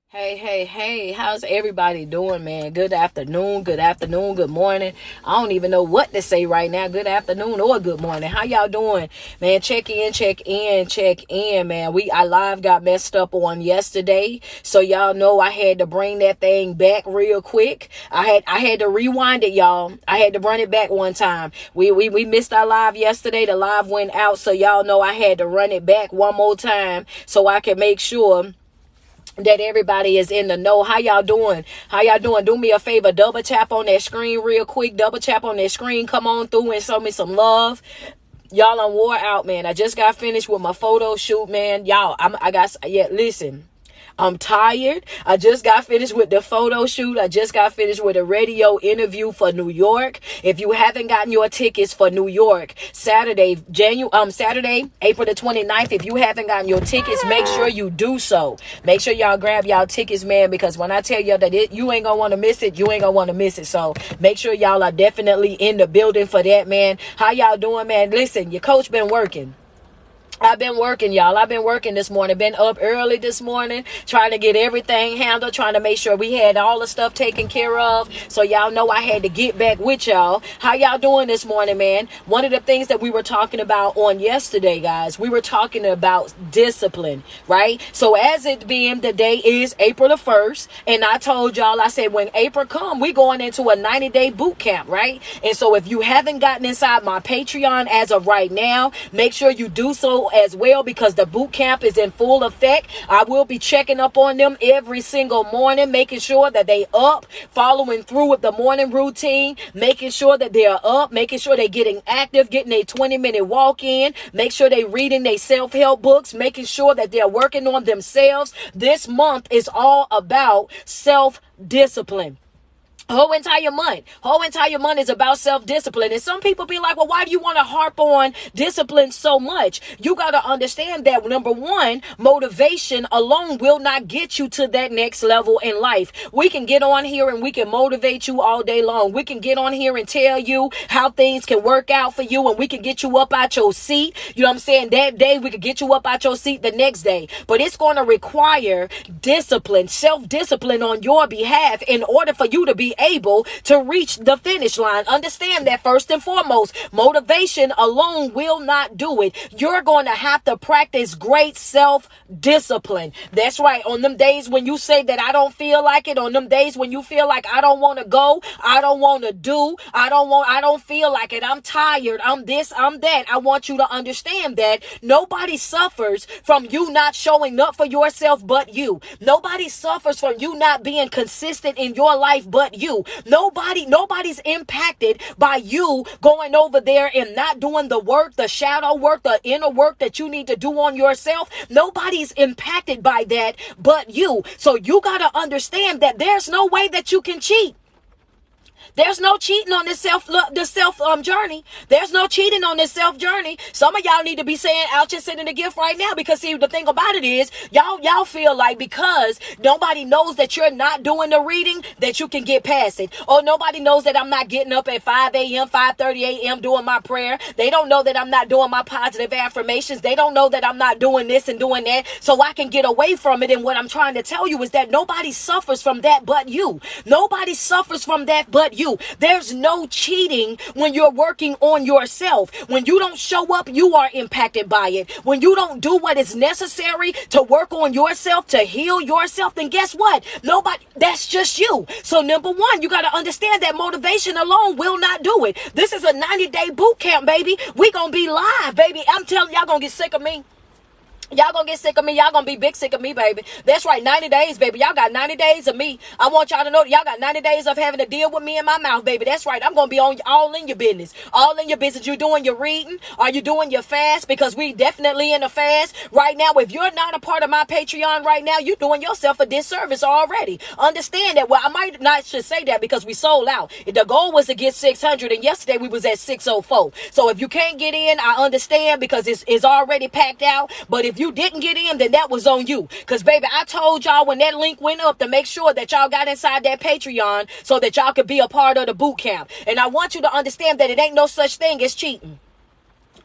Hey, how's everybody doing, man? Good afternoon, good morning. I don't even know what to say right now. Good afternoon or good morning. How y'all doing? Man, check in, man. I live got messed up on yesterday. So y'all know I had to bring that thing back real quick. I had to rewind it, y'all. I had to run it back one time. We missed our live yesterday. The live went out, so y'all know I had to run it back one more time so I can make sure that everybody is in the know. How y'all doing? Do me a favor, double tap on that screen real quick. Double tap on that screen. Come on through and show me some love. Y'all, I'm wore out, man. I just got finished with my photo shoot, man. Y'all, listen. I'm tired. I just got finished with the photo shoot. I just got finished with a radio interview for New York. If you haven't gotten your tickets for New York, Saturday, April the 29th, if you haven't gotten your tickets, make sure you do so. Make sure y'all grab y'all tickets, man, because when I tell you that you ain't gonna want to miss it, you ain't gonna want to miss it. So make sure y'all are definitely in the building for that, man. How y'all doing, man? Listen, your coach been working. I've been working, y'all. I've been working this morning. Been up early this morning, trying to get everything handled, trying to make sure we had all the stuff taken care of. So y'all know I had to get back with y'all. How y'all doing this morning, man? One of the things that we were talking about on yesterday, guys, we were talking about discipline, right? So as it being the day is April the 1st, and I told y'all, I said, when April come, we going into a 90-day boot camp, right? And so if you haven't gotten inside my Patreon as of right now, make sure you do so as well, because the boot camp is in full effect. I will be checking up on them every single morning, making sure that they up, following through with the morning routine, making sure that they are up, making sure they're getting active, getting a 20-minute walk in, make sure they're reading their self-help books, making sure that they're working on themselves. This month is all about self-discipline. Whole entire month is about self-discipline. And some people be like, well, why do you want to harp on discipline so much? You got to understand that, number one, motivation alone will not get you to that next level in life. We can get on here and we can motivate you all day long. We can get on here and tell you how things can work out for you, and we can get you up out your seat. You know what I'm saying? That day we could get you up out your seat the next day. But it's going to require discipline, self-discipline on your behalf in order for you to be able to reach the finish line. Understand that first and foremost, motivation alone will not do it. You're going to have to practice great self-discipline. That's right. On them days when you say that I don't feel like it, on them days when you feel like I don't want to go, I don't want to do, I don't feel like it, I'm tired, I'm this, I'm that. I want you to understand that nobody suffers from you not showing up for yourself but you. Nobody suffers from you not being consistent in your life but you. Nobody's impacted by you going over there and not doing the work, the shadow work, the inner work that you need to do on yourself. Nobody's impacted by that but you. So you got to understand that there's no way that you can cheat. There's no cheating on this self journey. There's no cheating on this self journey. Some of y'all need to be saying, "Ouch, and sending a gift right now," because see, the thing about it is, y'all feel like because nobody knows that you're not doing the reading, that you can get past it. Or nobody knows that I'm not getting up at 5 a.m., 5:30 a.m. doing my prayer. They don't know that I'm not doing my positive affirmations. They don't know that I'm not doing this and doing that, so I can get away from it. And what I'm trying to tell you is that nobody suffers from that but you. Nobody suffers from that but you. There's no cheating when you're working on yourself. When you don't show up, you are impacted by it. When you don't do what is necessary to work on yourself, to heal yourself, then guess what? That's just you. So number one, you got to understand that motivation alone will not do it. This is a 90-day boot camp, baby. We gonna be live, baby. I'm telling y'all gonna get sick of me. Y'all gonna get sick of me. Y'all gonna be big sick of me, baby. That's right, 90 days, baby. Y'all got 90 days of me. I want y'all to know that y'all got 90 days of having to deal with me in my mouth, baby. That's right. I'm gonna be on all in your business. All in your business. You doing your reading? Are you doing your fast? Because we definitely in a fast right now. If you're not a part of my Patreon right now, you're doing yourself a disservice already. Understand that. Well, I might not should say that because we sold out. The goal was to get 600, and yesterday we was at 604. So if you can't get in, I understand because it's already packed out. But if you didn't get in, then that was on you. Because, baby, I told y'all when that link went up to make sure that y'all got inside that Patreon so that y'all could be a part of the boot camp. And I want you to understand that it ain't no such thing as cheating.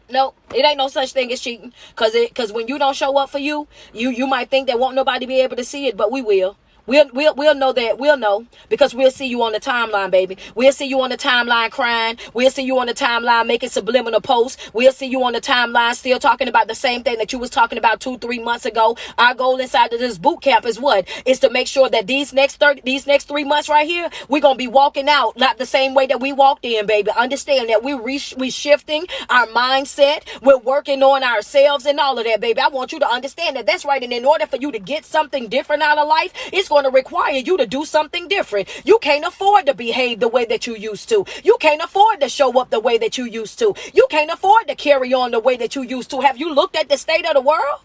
No, it ain't no such thing as cheating. Because when you don't show up for you, you might think that won't nobody be able to see it, but we will. We'll know that. We'll know because we'll see you on the timeline, baby. We'll see you on the timeline crying. We'll see you on the timeline making subliminal posts. We'll see you on the timeline still talking about the same thing that you was talking about 2-3 months ago. Our goal inside of this boot camp is what? Is to make sure that these next 3 months right here, we're gonna be walking out not the same way that we walked in, baby. Understand that we shifting our mindset. We're working on ourselves and all of that, baby. I want you to understand that that's right. And in order for you to get something different out of life, it's going to require you to do something different. You can't afford to behave the way that you used to. You can't afford to show up the way that you used to. You can't afford to carry on the way that you used to. Have you looked at the state of the world?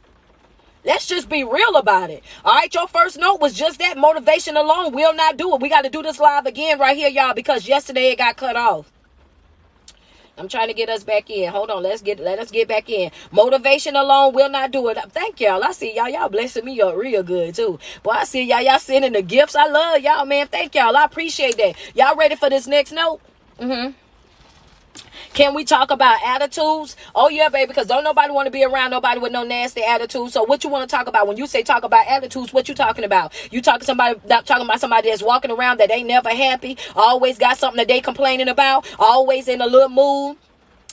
Let's just be real about it. All right, your first note was just that. Motivation alone will not do it. We got to do this live again right here, y'all, because yesterday it got cut off. I'm trying to get us back in. Hold on. Let us get back in. Motivation alone will not do it. Thank y'all. I see y'all. Y'all blessing me up real good too. Boy, I see y'all sending the gifts. I love y'all, man. Thank y'all. I appreciate that. Y'all ready for this next note? Can we talk about attitudes? Oh, yeah, baby, because don't nobody want to be around nobody with no nasty attitude. So what you want to talk about? When you say talk about attitudes, what you talking about? You talking about somebody that's walking around that ain't never happy, always got something that they complaining about, always in a little mood,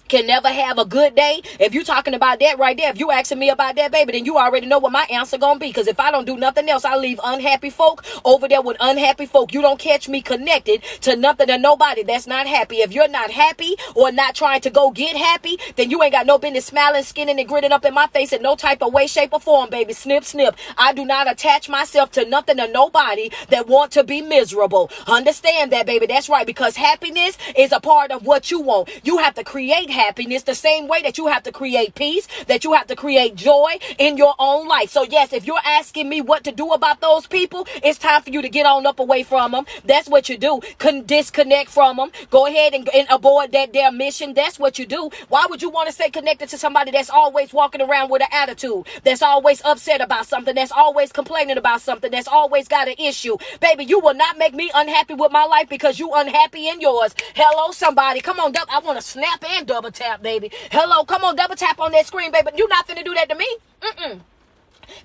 can never have a good day. If you talking about that right there, if you asking me about that, baby, then you already know what my answer gonna be. Because if I don't do nothing else, I leave unhappy folk over there with unhappy folk. You don't catch me connected to nothing or nobody that's not happy. If you're not happy or not trying to go get happy, then you ain't got no business smiling, skinning, and grinning up in my face in no type of way, shape, or form, baby. Snip, snip. I do not attach myself to nothing or nobody that want to be miserable. Understand that, baby. That's right. Because happiness is a part of what you want. You have to create happiness the same way that you have to create peace, that you have to create joy in your own life. So yes, if you're asking me what to do about those people, it's time for you to get on up away from them. That's what you do. Disconnect from them. Go ahead and abort their mission. That's what you do. Why would you want to stay connected to somebody that's always walking around with an attitude, that's always upset about something, that's always complaining about something, that's always got an issue? Baby, you will not make me unhappy with my life because you unhappy in yours. Hello, somebody. Come on, I want to snap and double tap, baby. Hello, come on, double tap on that screen, baby. You're not finna do that to me.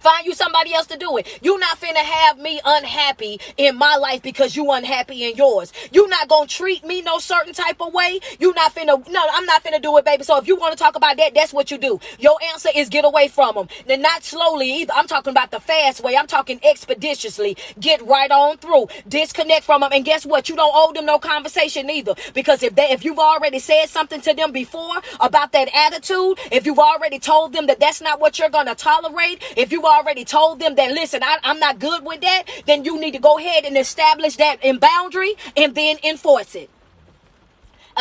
Find you somebody else to do it. You not finna have me unhappy in my life because you unhappy in yours. You not gonna treat me no certain type of way. You not finna, no, I'm not finna do it, baby. So if you want to talk about that, that's what you do. Your answer is get away from them. Then not slowly either. I'm talking about the fast way. I'm talking expeditiously. Get right on through. Disconnect from them. And guess what? You don't owe them no conversation either. Because if you've already said something to them before about that attitude, if you've already told them that that's not what you're gonna tolerate, if you've already told them that, listen, I'm not good with that, then you need to go ahead and establish that in boundary and then enforce it.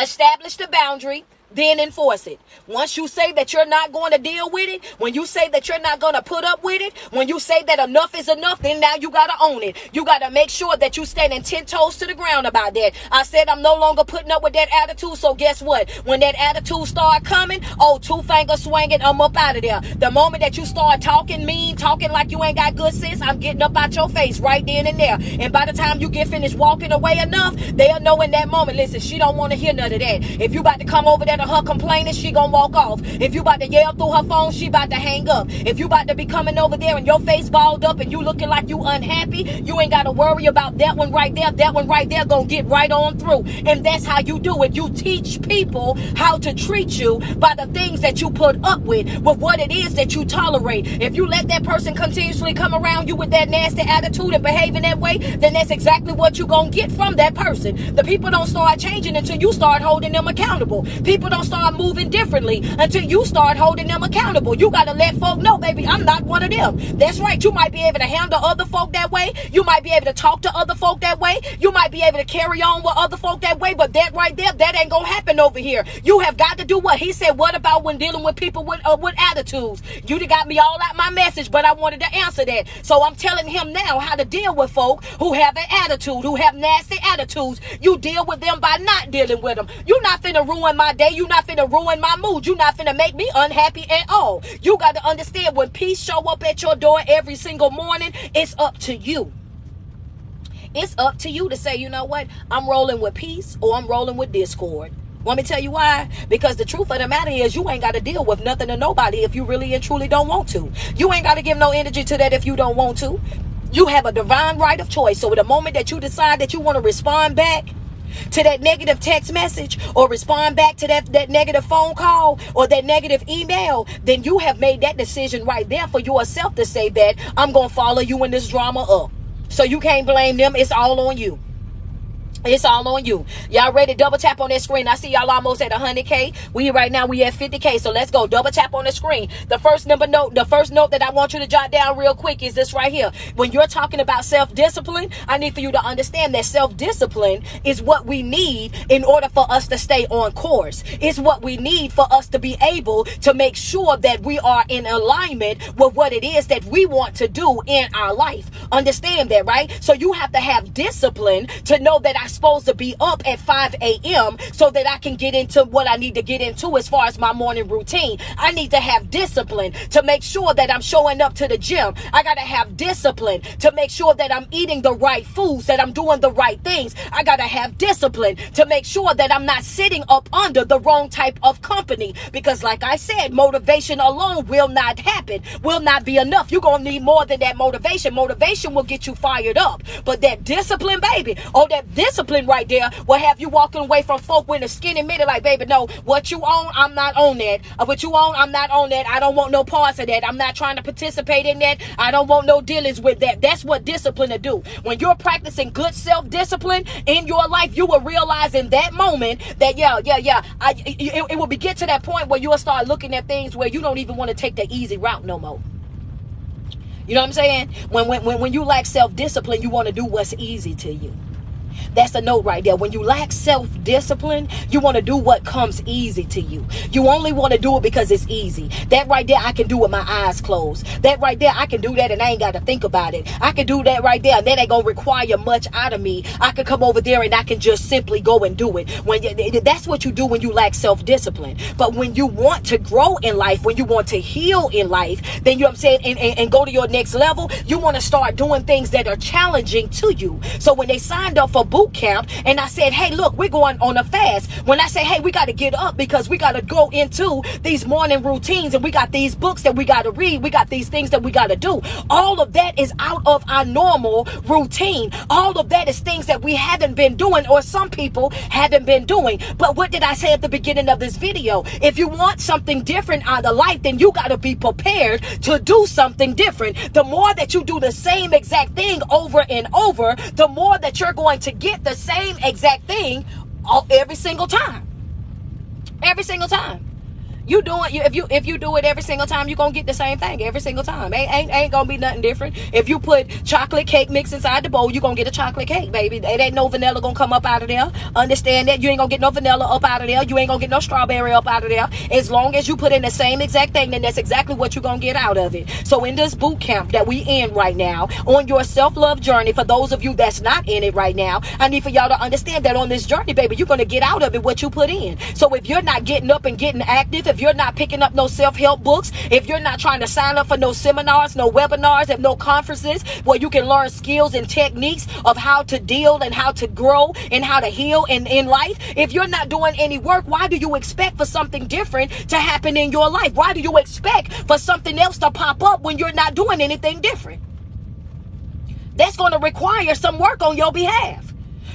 Establish the boundary, then enforce it. Once you say that you're not going to deal with it, when you say that you're not going to put up with it, when you say that enough is enough, then now you got to own it. You got to make sure that you standing 10 toes to the ground about that. I said I'm no longer putting up with that attitude, so guess what? When that attitude start coming, oh, 2 fingers swinging, I'm up out of there. The moment that you start talking mean, talking like you ain't got good sense, I'm getting up out your face right then and there. And by the time you get finished walking away enough, they'll know in that moment, listen, she don't want to hear none of that. If you about to come over there to her complaining, she gonna walk off. If you about to yell through her phone, she about to hang up. If you about to be coming over there and your face balled up and you looking like you unhappy, you ain't got to worry about that one right there. That one right there gonna get right on through. And that's how you do it. You teach people how to treat you by the things that you put up with what it is that you tolerate. If you let that person continuously come around you with that nasty attitude and behaving that way, then that's exactly what you gonna get from that person. The people don't start changing until you start holding them accountable. People don't start moving differently until you start holding them accountable. You got to let folk know, baby, I'm not one of them. That's right. You might be able to handle other folk that way. You might be able to talk to other folk that way. You might be able to carry on with other folk that way, but that right there, that ain't going to happen over here. You have got to do what? He said, what about when dealing with people with attitudes? You done got me all out my message, but I wanted to answer that. So I'm telling him now how to deal with folk who have an attitude, who have nasty attitudes. You deal with them by not dealing with them. You're not finna ruin my day. You're not finna ruin my mood. You're not finna make me unhappy at all. You got to understand, when peace show up at your door every single morning, it's up to you. It's up to you to say, you know what? I'm rolling with peace or I'm rolling with discord. Want me to tell you why? Because the truth of the matter is, you ain't got to deal with nothing or nobody if you really and truly don't want to. You ain't got to give no energy to that if you don't want to. You have a divine right of choice. So the moment that you decide that you want to respond back to that negative text message, or respond back to that negative phone call, or that negative email, then you have made that decision right there for yourself to say that I'm going to follow you in this drama up. So you can't blame them. It's all on you. It's all on you. Y'all ready? Double tap on that screen. I see y'all almost at 100K. We at 50K. So let's go. Double tap on the screen. The first note that I want you to jot down real quick is this right here. When you're talking about self-discipline, I need for you to understand that self-discipline is what we need in order for us to stay on course. It's what we need for us to be able to make sure that we are in alignment with what it is that we want to do in our life. Understand that, right? So you have to have discipline to know that I'm supposed to be up at 5 a.m. so that I can get into what I need to get into as far as my morning routine. I need to have discipline to make sure that I'm showing up to the gym. I got to have discipline to make sure that I'm eating the right foods, that I'm doing the right things. I got to have discipline to make sure that I'm not sitting up under the wrong type of company, because like I said, motivation alone will not happen, will not be enough. You're going to need more than that motivation. Motivation will get you fired up, but that discipline, baby, that discipline right there will have you walking away from folk with a skinny minute like, baby, no, what you own, I'm not on that. What you own, I'm not on that. I don't want no parts of that. I'm not trying to participate in that. I don't want no dealings with that. That's what discipline to do. When you're practicing good self-discipline in your life, you will realize in that moment that, it will get to that point where you'll start looking at things where you don't even want to take the easy route no more. You know what I'm saying? When you lack self-discipline, you want to do what's easy to you. That's a note right there. When you lack self-discipline, you want to do what comes easy to you. You only want to do it because it's easy. That right there, I can do with my eyes closed. That right there, I can do that and I ain't got to think about it. I can do that right there and that ain't going to require much out of me. I can come over there and I can just simply go and do it. That's what you do when you lack self-discipline. But when you want to grow in life, when you want to heal in life, then you know what I'm saying, and go to your next level, you want to start doing things that are challenging to you. So when they signed up for boot camp and I said, hey, look, we're going on a fast. When I say, hey, we got to get up because we got to go into these morning routines and we got these books that we got to read. We got these things that we got to do. All of that is out of our normal routine. All of that is things that we haven't been doing, or some people haven't been doing. But what did I say at the beginning of this video? If you want something different out of life, then you got to be prepared to do something different. The more that you do the same exact thing over and over, the more that you're going to get the same exact thing every single time. Every single time. If you do it every single time, you're gonna get the same thing every single time. Ain't gonna be nothing different. If you put chocolate cake mix inside the bowl, you're gonna get a chocolate cake, baby. It ain't no vanilla gonna come up out of there. Understand that. You ain't gonna get no vanilla up out of there. You ain't gonna get no strawberry up out of there. As long as you put in the same exact thing, then that's exactly what you're gonna get out of it. So in this boot camp that we in right now, on your self-love journey, for those of you that's not in it right now, I need for y'all to understand that on this journey, baby, you're gonna get out of it what you put in. So if you're not getting up and getting active, if you're not picking up no self-help books, if you're not trying to sign up for no seminars, no webinars, and no conferences where you can learn skills and techniques of how to deal and how to grow and how to heal in life, if you're not doing any work, why do you expect for something different to happen in your life? Why do you expect for something else to pop up when you're not doing anything different? That's going to require some work on your behalf.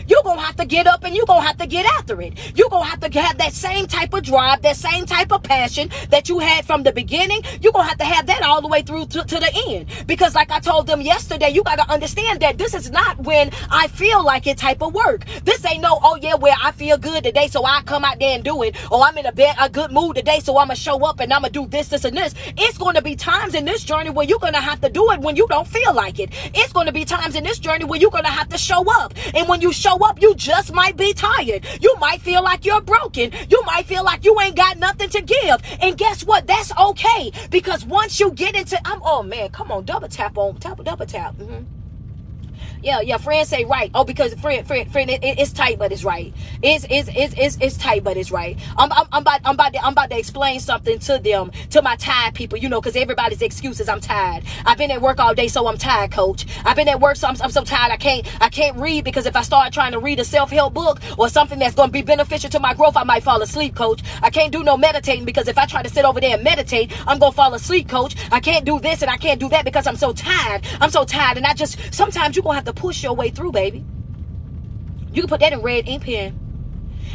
You're going to have to get up and you're going to have to get after it. You're going to have to have that same type of drive, that same type of passion that you had from the beginning. You're going to have that all the way through to the end. Because like I told them yesterday, you got to understand that this is not when I feel like it type of work. This ain't no, oh yeah, well, I feel good today, so I come out there and do it. Or I'm in a good mood today, so I'm going to show up and I'm going to do this, and this. It's going to be times in this journey where you're going to have to do it when you don't feel like it. It's going to be times in this journey where you're going to have to show up. And when you show up, you just might be tired. You might feel like you're broken. You might feel like you ain't got nothing to give. And guess what? That's okay. Because once you get into, oh man, come on, double tap. Yeah, friends say right. Oh, because friend, it's tight, but it's right. It's tight, but it's right. I'm about to explain something to them, to my tired people, because everybody's excuses. I'm tired. I've been at work all day, so I'm tired, coach. I've been at work, so I'm so tired. I can't read, because if I start trying to read a self-help book or something that's going to be beneficial to my growth, I might fall asleep, coach. I can't do no meditating, because if I try to sit over there and meditate, I'm going to fall asleep, coach. I can't do this and I can't do that because I'm so tired. And sometimes you're going to have to push your way through, baby. You can put that in red ink pen.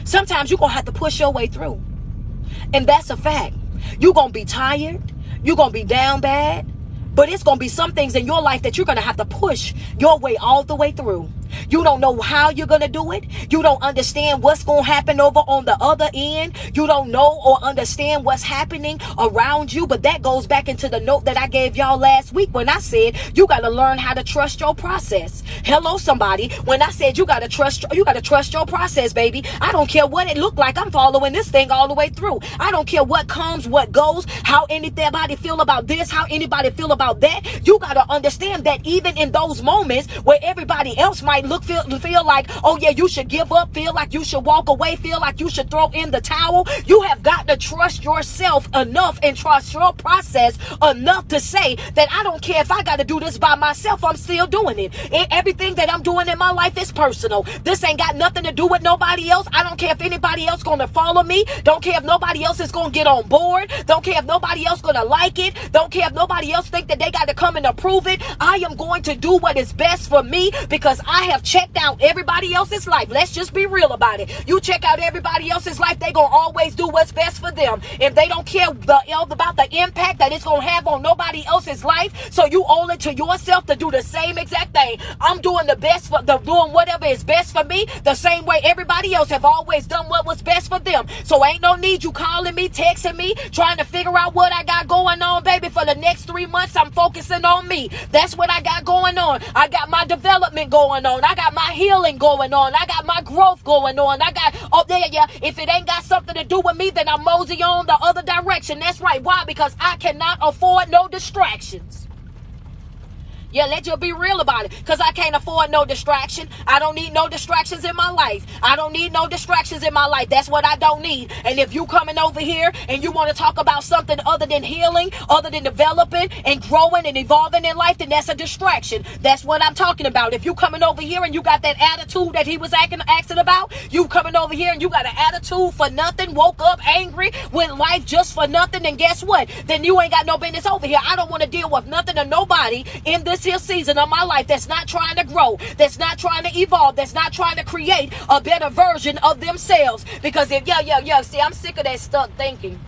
Sometimes you're going to have to push your way through. And that's a fact. You're going to be tired. You're going to be down bad. But it's going to be some things in your life that you're going to have to push your way all the way through. You don't know how you're going to do it. You don't understand what's going to happen over on the other end. You don't know or understand what's happening around you. But that goes back into the note that I gave y'all last week when I said you got to learn how to trust your process. Hello, somebody. When I said you got to trust your process, baby. I don't care what it looked like. I'm following this thing all the way through. I don't care what comes, what goes, how anybody feel about this, how anybody feel about that. You got to understand that even in those moments where everybody else might feel like, oh yeah, you should give up, feel like you should walk away, feel like you should throw in the towel, you have got to trust yourself enough and trust your process enough to say that I don't care if I got to do this by myself, I'm still doing it. Everything that I'm doing in my life is personal. This ain't got nothing to do with nobody else. I don't care if anybody else gonna follow me. Don't care if nobody else is gonna get on board. Don't care if nobody else gonna like it. Don't care if nobody else think that they got to come and approve it. I am going to do what is best for me, because I have checked out everybody else's life. Let's just be real about it. You check out everybody else's life, they gonna always do what's best for them. If they don't care about the impact that it's gonna have on nobody else's life, so you owe it to yourself to do the same exact thing. I'm doing doing whatever is best for me, the same way everybody else have always done what was best for them. So ain't no need you calling me, texting me, trying to figure out what I got going on, baby. For the next 3 months, I'm focusing on me. That's what I got going on. I got my development going on. I got my healing going on. I got my growth going on. If it ain't got something to do with me, then I'm mosey on the other direction. That's right. Why? Because I cannot afford no distractions. Yeah, let's just be real about it. Because I can't afford no distraction. I don't need no distractions in my life. I don't need no distractions in my life. That's what I don't need. And if you coming over here and you want to talk about something other than healing, other than developing and growing and evolving in life, then that's a distraction. That's what I'm talking about. If you coming over here and you got that attitude that he was asking about, you coming over here and you got an attitude for nothing, woke up angry with life just for nothing, and guess what? Then you ain't got no business over here. I don't want to deal with nothing or nobody in this here season of my life that's not trying to grow, that's not trying to evolve, that's not trying to create a better version of themselves. Because see, I'm sick of that stuck thinking.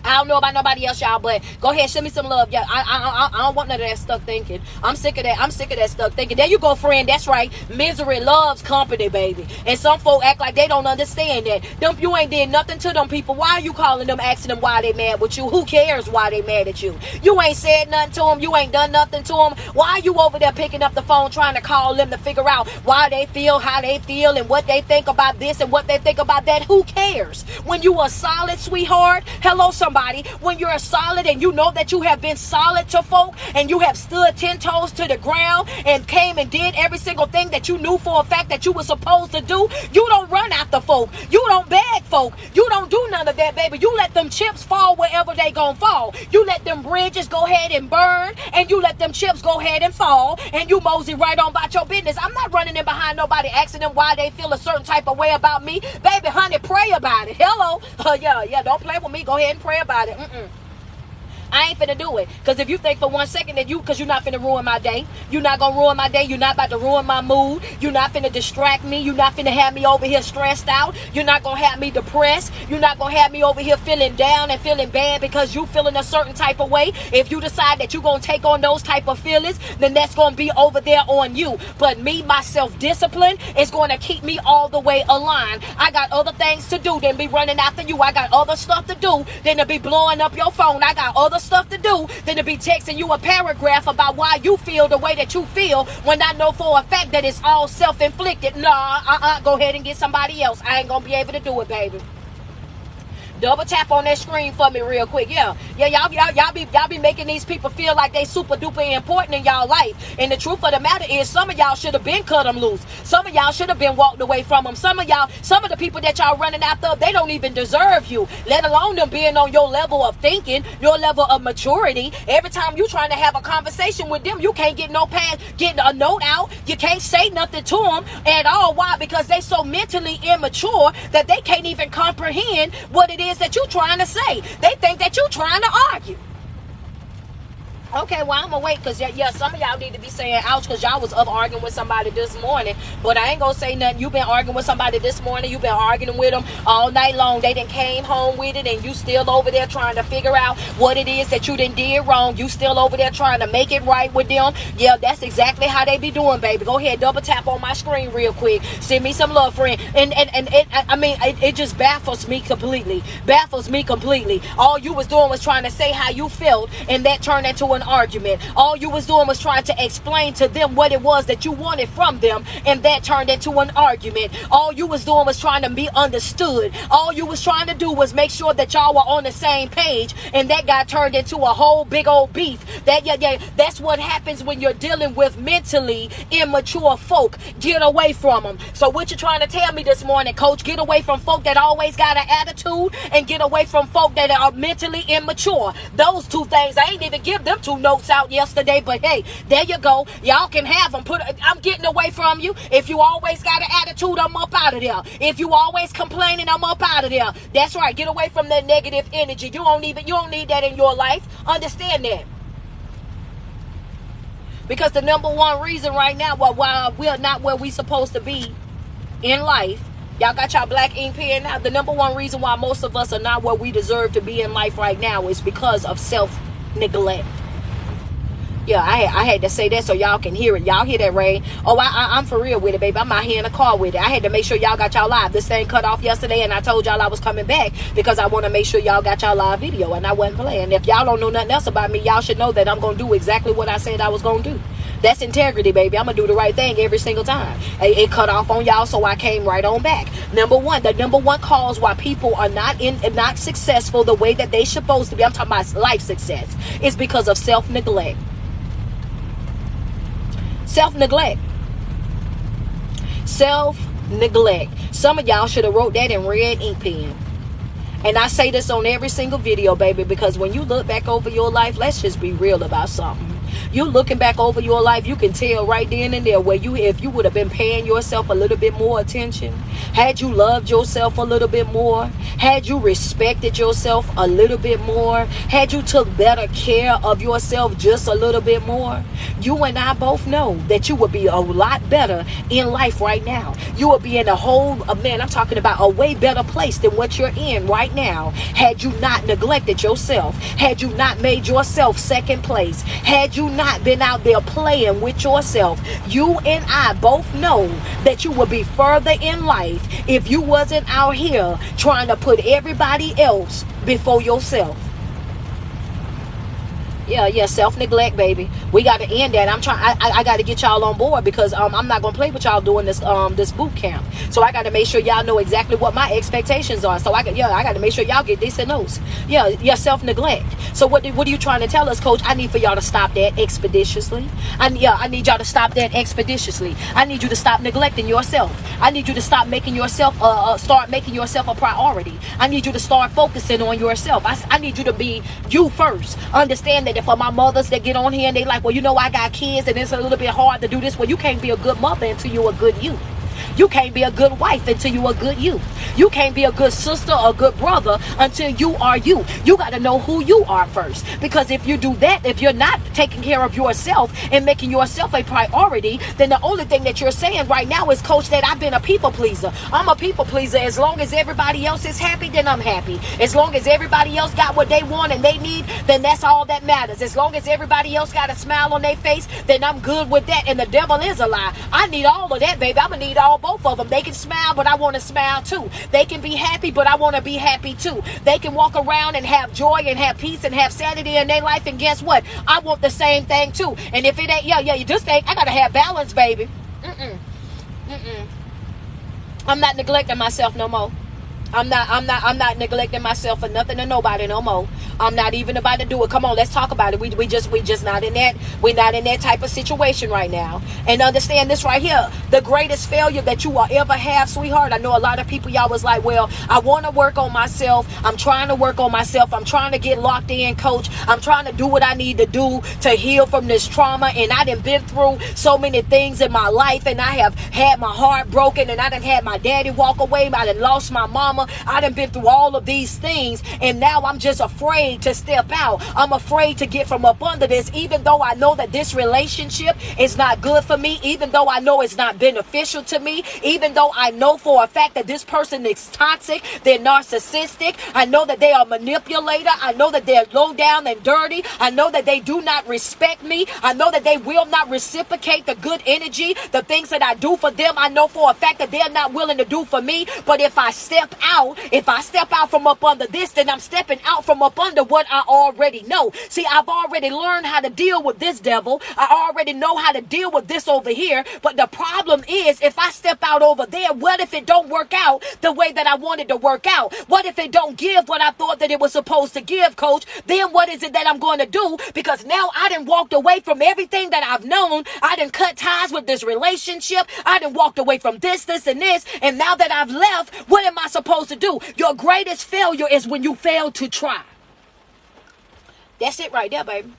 I don't know about nobody else, y'all, but go ahead, show me some love. Yeah, I don't want none of that stuck thinking. I'm sick of that stuck thinking. There you go, friend. That's right. Misery loves company, baby. And some folk act like they don't understand that. You ain't did nothing to them people. Why are you calling them, asking them why they mad with you? Who cares why they mad at you? You ain't said nothing to them. You ain't done nothing to them. Why are you over there picking up the phone trying to call them to figure out why they feel, how they feel, and what they think about this and what they think about that? Who cares? When you are solid, sweetheart, hello, somebody. When you're solid and you know that you have been solid to folk and you have stood 10 toes to the ground and came and did every single thing that you knew for a fact that you were supposed to do, you don't run after folk. You don't beg folk. You don't do none of that, baby. You let them chips fall wherever they gonna fall. You let them bridges go ahead and burn, and you let them chips go ahead and fall, and you mosey right on about your business. I'm not running in behind nobody asking them why they feel a certain type of way about me. Baby, honey, pray about it. Hello. Yeah, don't play with me. Go ahead and pray about it. I ain't finna do it. Because if you think for 1 second that because you're not finna ruin my day. You're not gonna ruin my day. You're not about to ruin my mood. You're not finna distract me. You're not finna have me over here stressed out. You're not gonna have me depressed. You're not gonna have me over here feeling down and feeling bad because you feeling a certain type of way. If you decide that you're gonna take on those type of feelings, then that's gonna be over there on you. But me, my self-discipline is gonna keep me all the way aligned. I got other things to do than be running after you. I got other stuff to do than to be blowing up your phone. I got other stuff to do than to be texting you a paragraph about why you feel the way that you feel when I know for a fact that it's all self-inflicted. Nah, go ahead and get somebody else. I ain't gonna be able to do it, baby. Double tap on that screen for me real quick. Yeah, y'all be making these people feel like they super duper important in y'all life. And the truth of the matter is, some of y'all should have been cut them loose. Some of y'all should have been walked away from them. Some of the people that y'all running after, they don't even deserve you. Let alone them being on your level of thinking, your level of maturity. Every time you trying to have a conversation with them, you can't get a note out. You can't say nothing to them at all. Why? Because they so mentally immature that they can't even comprehend what it is that you're trying to say. They think that you're trying to argue. Okay, well, I'm gonna wait, because some of y'all need to be saying ouch, because y'all was up arguing with somebody this morning. But I ain't gonna say nothing. You've been arguing with somebody this morning. You've been arguing with them all night long. They done came home with it, and you still over there trying to figure out what it is that you done did wrong. You still over there trying to make it right with them. Yeah, that's exactly how they be doing, baby. Go ahead, double tap on my screen real quick. Send me some love, friend. And it just baffles me completely. All you was doing was trying to say how you felt, and that turned into an argument. All you was doing was trying to explain to them what it was that you wanted from them, and that turned into an argument. All you was doing was trying to be understood. All you was trying to do was make sure that y'all were on the same page, and that got turned into a whole big old beef. That's what happens when you're dealing with mentally immature folk. Get away from them. So what you trying to tell me this morning, coach? Get away from folk that always got an attitude, and get away from folk that are mentally immature. Those two things, I ain't even give them two notes out yesterday, but hey, there you go. Y'all can have them. I'm getting away from you. If you always got an attitude, I'm up out of there. If you always complaining, I'm up out of there. That's right. Get away from that negative energy. You don't need that in your life. Understand that. Because the number one reason right now why we're not where we supposed to be in life, y'all got y'all black ink pen now. The number one reason why most of us are not where we deserve to be in life right now is because of self-neglect. Yeah, I had to say that so y'all can hear it. Y'all hear that, Ray? Oh, I'm for real with it, baby. I'm out here in the car with it. I had to make sure y'all got y'all live. This thing cut off yesterday, and I told y'all I was coming back because I want to make sure y'all got y'all live video, and I wasn't playing. If y'all don't know nothing else about me, y'all should know that I'm going to do exactly what I said I was going to do. That's integrity, baby. I'm going to do the right thing every single time. It cut off on y'all, so I came right on back. The number one cause why people are not successful the way that they supposed to be, I'm talking about life success, is because of self-neglect. Self-neglect. Some of y'all should have wrote that in red ink pen. And I say this on every single video, baby, because when you look back over your life, let's just be real about something. You looking back over your life, you can tell right then and there where if you would have been paying yourself a little bit more attention, had you loved yourself a little bit more, had you respected yourself a little bit more, had you took better care of yourself just a little bit more, you and I both know that you would be a lot better in life right now. You would be in I'm talking about a way better place than what you're in right now, had you not neglected yourself, had you not made yourself second place, had you not been out there playing with yourself. You and I both know that you would be further in life if you wasn't out here trying to put everybody else before yourself. Yeah, self-neglect, baby. We got to end that. I got to get y'all on board because I'm not going to play with y'all doing this boot camp. So I got to make sure y'all know exactly what my expectations are. So I got to make sure y'all get decent notes. Yeah, self-neglect. So what are you trying to tell us, coach? I need for y'all to stop that expeditiously. I need y'all to stop that expeditiously. I need you to stop neglecting yourself. I need you to stop making yourself start making yourself a priority. I need you to start focusing on yourself. I need you to be you first. Understand that for my mothers that get on here and they like, well, I got kids and it's a little bit hard to do this. Well, you can't be a good mother until you're a good you. You can't be a good wife until you are good you. You can't be a good sister or good brother until you are you. You got to know who you are first. Because if you do that, if you're not taking care of yourself and making yourself a priority, then the only thing that you're saying right now is, coach, that I've been a people pleaser. I'm a people pleaser. As long as everybody else is happy, then I'm happy. As long as everybody else got what they want and they need, then that's all that matters. As long as everybody else got a smile on their face, then I'm good with that. And the devil is a lie. I need all of that, baby. I'm going to need both of them. They can smile, but I want to smile too. They can be happy, but I want to be happy too. They can walk around and have joy and have peace and have sanity in their life, and guess what? I want the same thing too. And if it ain't, you just think I gotta have balance, baby. I'm not neglecting myself no more. I'm not neglecting myself for nothing or nobody no more. I'm not even about to do it. Come on, let's talk about it. We just not in that. We're not in that type of situation right now. And understand this right here. The greatest failure that you will ever have, sweetheart. I know a lot of people, y'all was like, well, I want to work on myself. I'm trying to work on myself. I'm trying to get locked in, coach. I'm trying to do what I need to do to heal from this trauma. And I done been through so many things in my life. And I have had my heart broken. And I done had my daddy walk away. I done lost my mama. I done been through all of these things. And now I'm just afraid to step out. I'm afraid to get from up under this, even though I know that this relationship is not good for me, even though I know it's not beneficial to me, even though I know for a fact that this person is toxic, they're narcissistic, I know that they are a manipulator, I know that they're low down and dirty, I know that they do not respect me, I know that they will not reciprocate the good energy, the things that I do for them, I know for a fact that they're not willing to do for me. But if I step out from up under this, then I'm stepping out from up under what I already know. See, I've already learned how to deal with this devil. I already know how to deal with this over here. But the problem is, if I step out over there, what if it don't work out the way that I wanted to work out? What if it don't give what I thought that it was supposed to give, coach? Then what is it that I'm going to do? Because now I done walked away from everything that I've known. I done cut ties with this relationship. I done walked away from this, and this. And now that I've left, what am I supposed to do? Your greatest failure is when you fail to try. That's it right there, baby.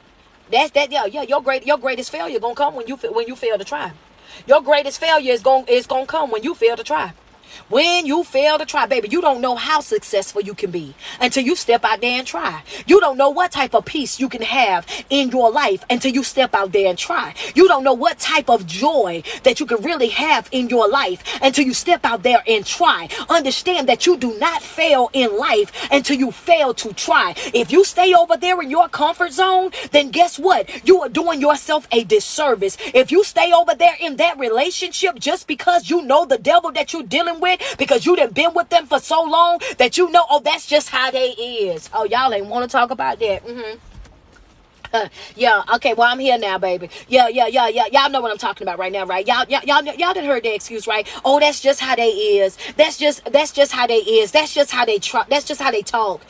That's that. Yeah. Your greatest failure gonna come when you fail to try. Your greatest failure is gonna come when you fail to try. When you fail to try, baby, you don't know how successful you can be until you step out there and try. You don't know what type of peace you can have in your life until you step out there and try. You don't know what type of joy that you can really have in your life until you step out there and try. Understand that you do not fail in life until you fail to try. If you stay over there in your comfort zone, then guess what? You are doing yourself a disservice. If you stay over there in that relationship just because you know the devil that you're dealing with, because you done been with them for so long that you know, oh, that's just how they is. Oh, y'all ain't want to talk about that. Yeah, okay, well, I'm here now, baby. Yeah. Y'all know what I'm talking about right now, right? Y'all done heard the excuse, right? Oh, that's just how they is. That's just how they is. That's just how they that's just how they talk.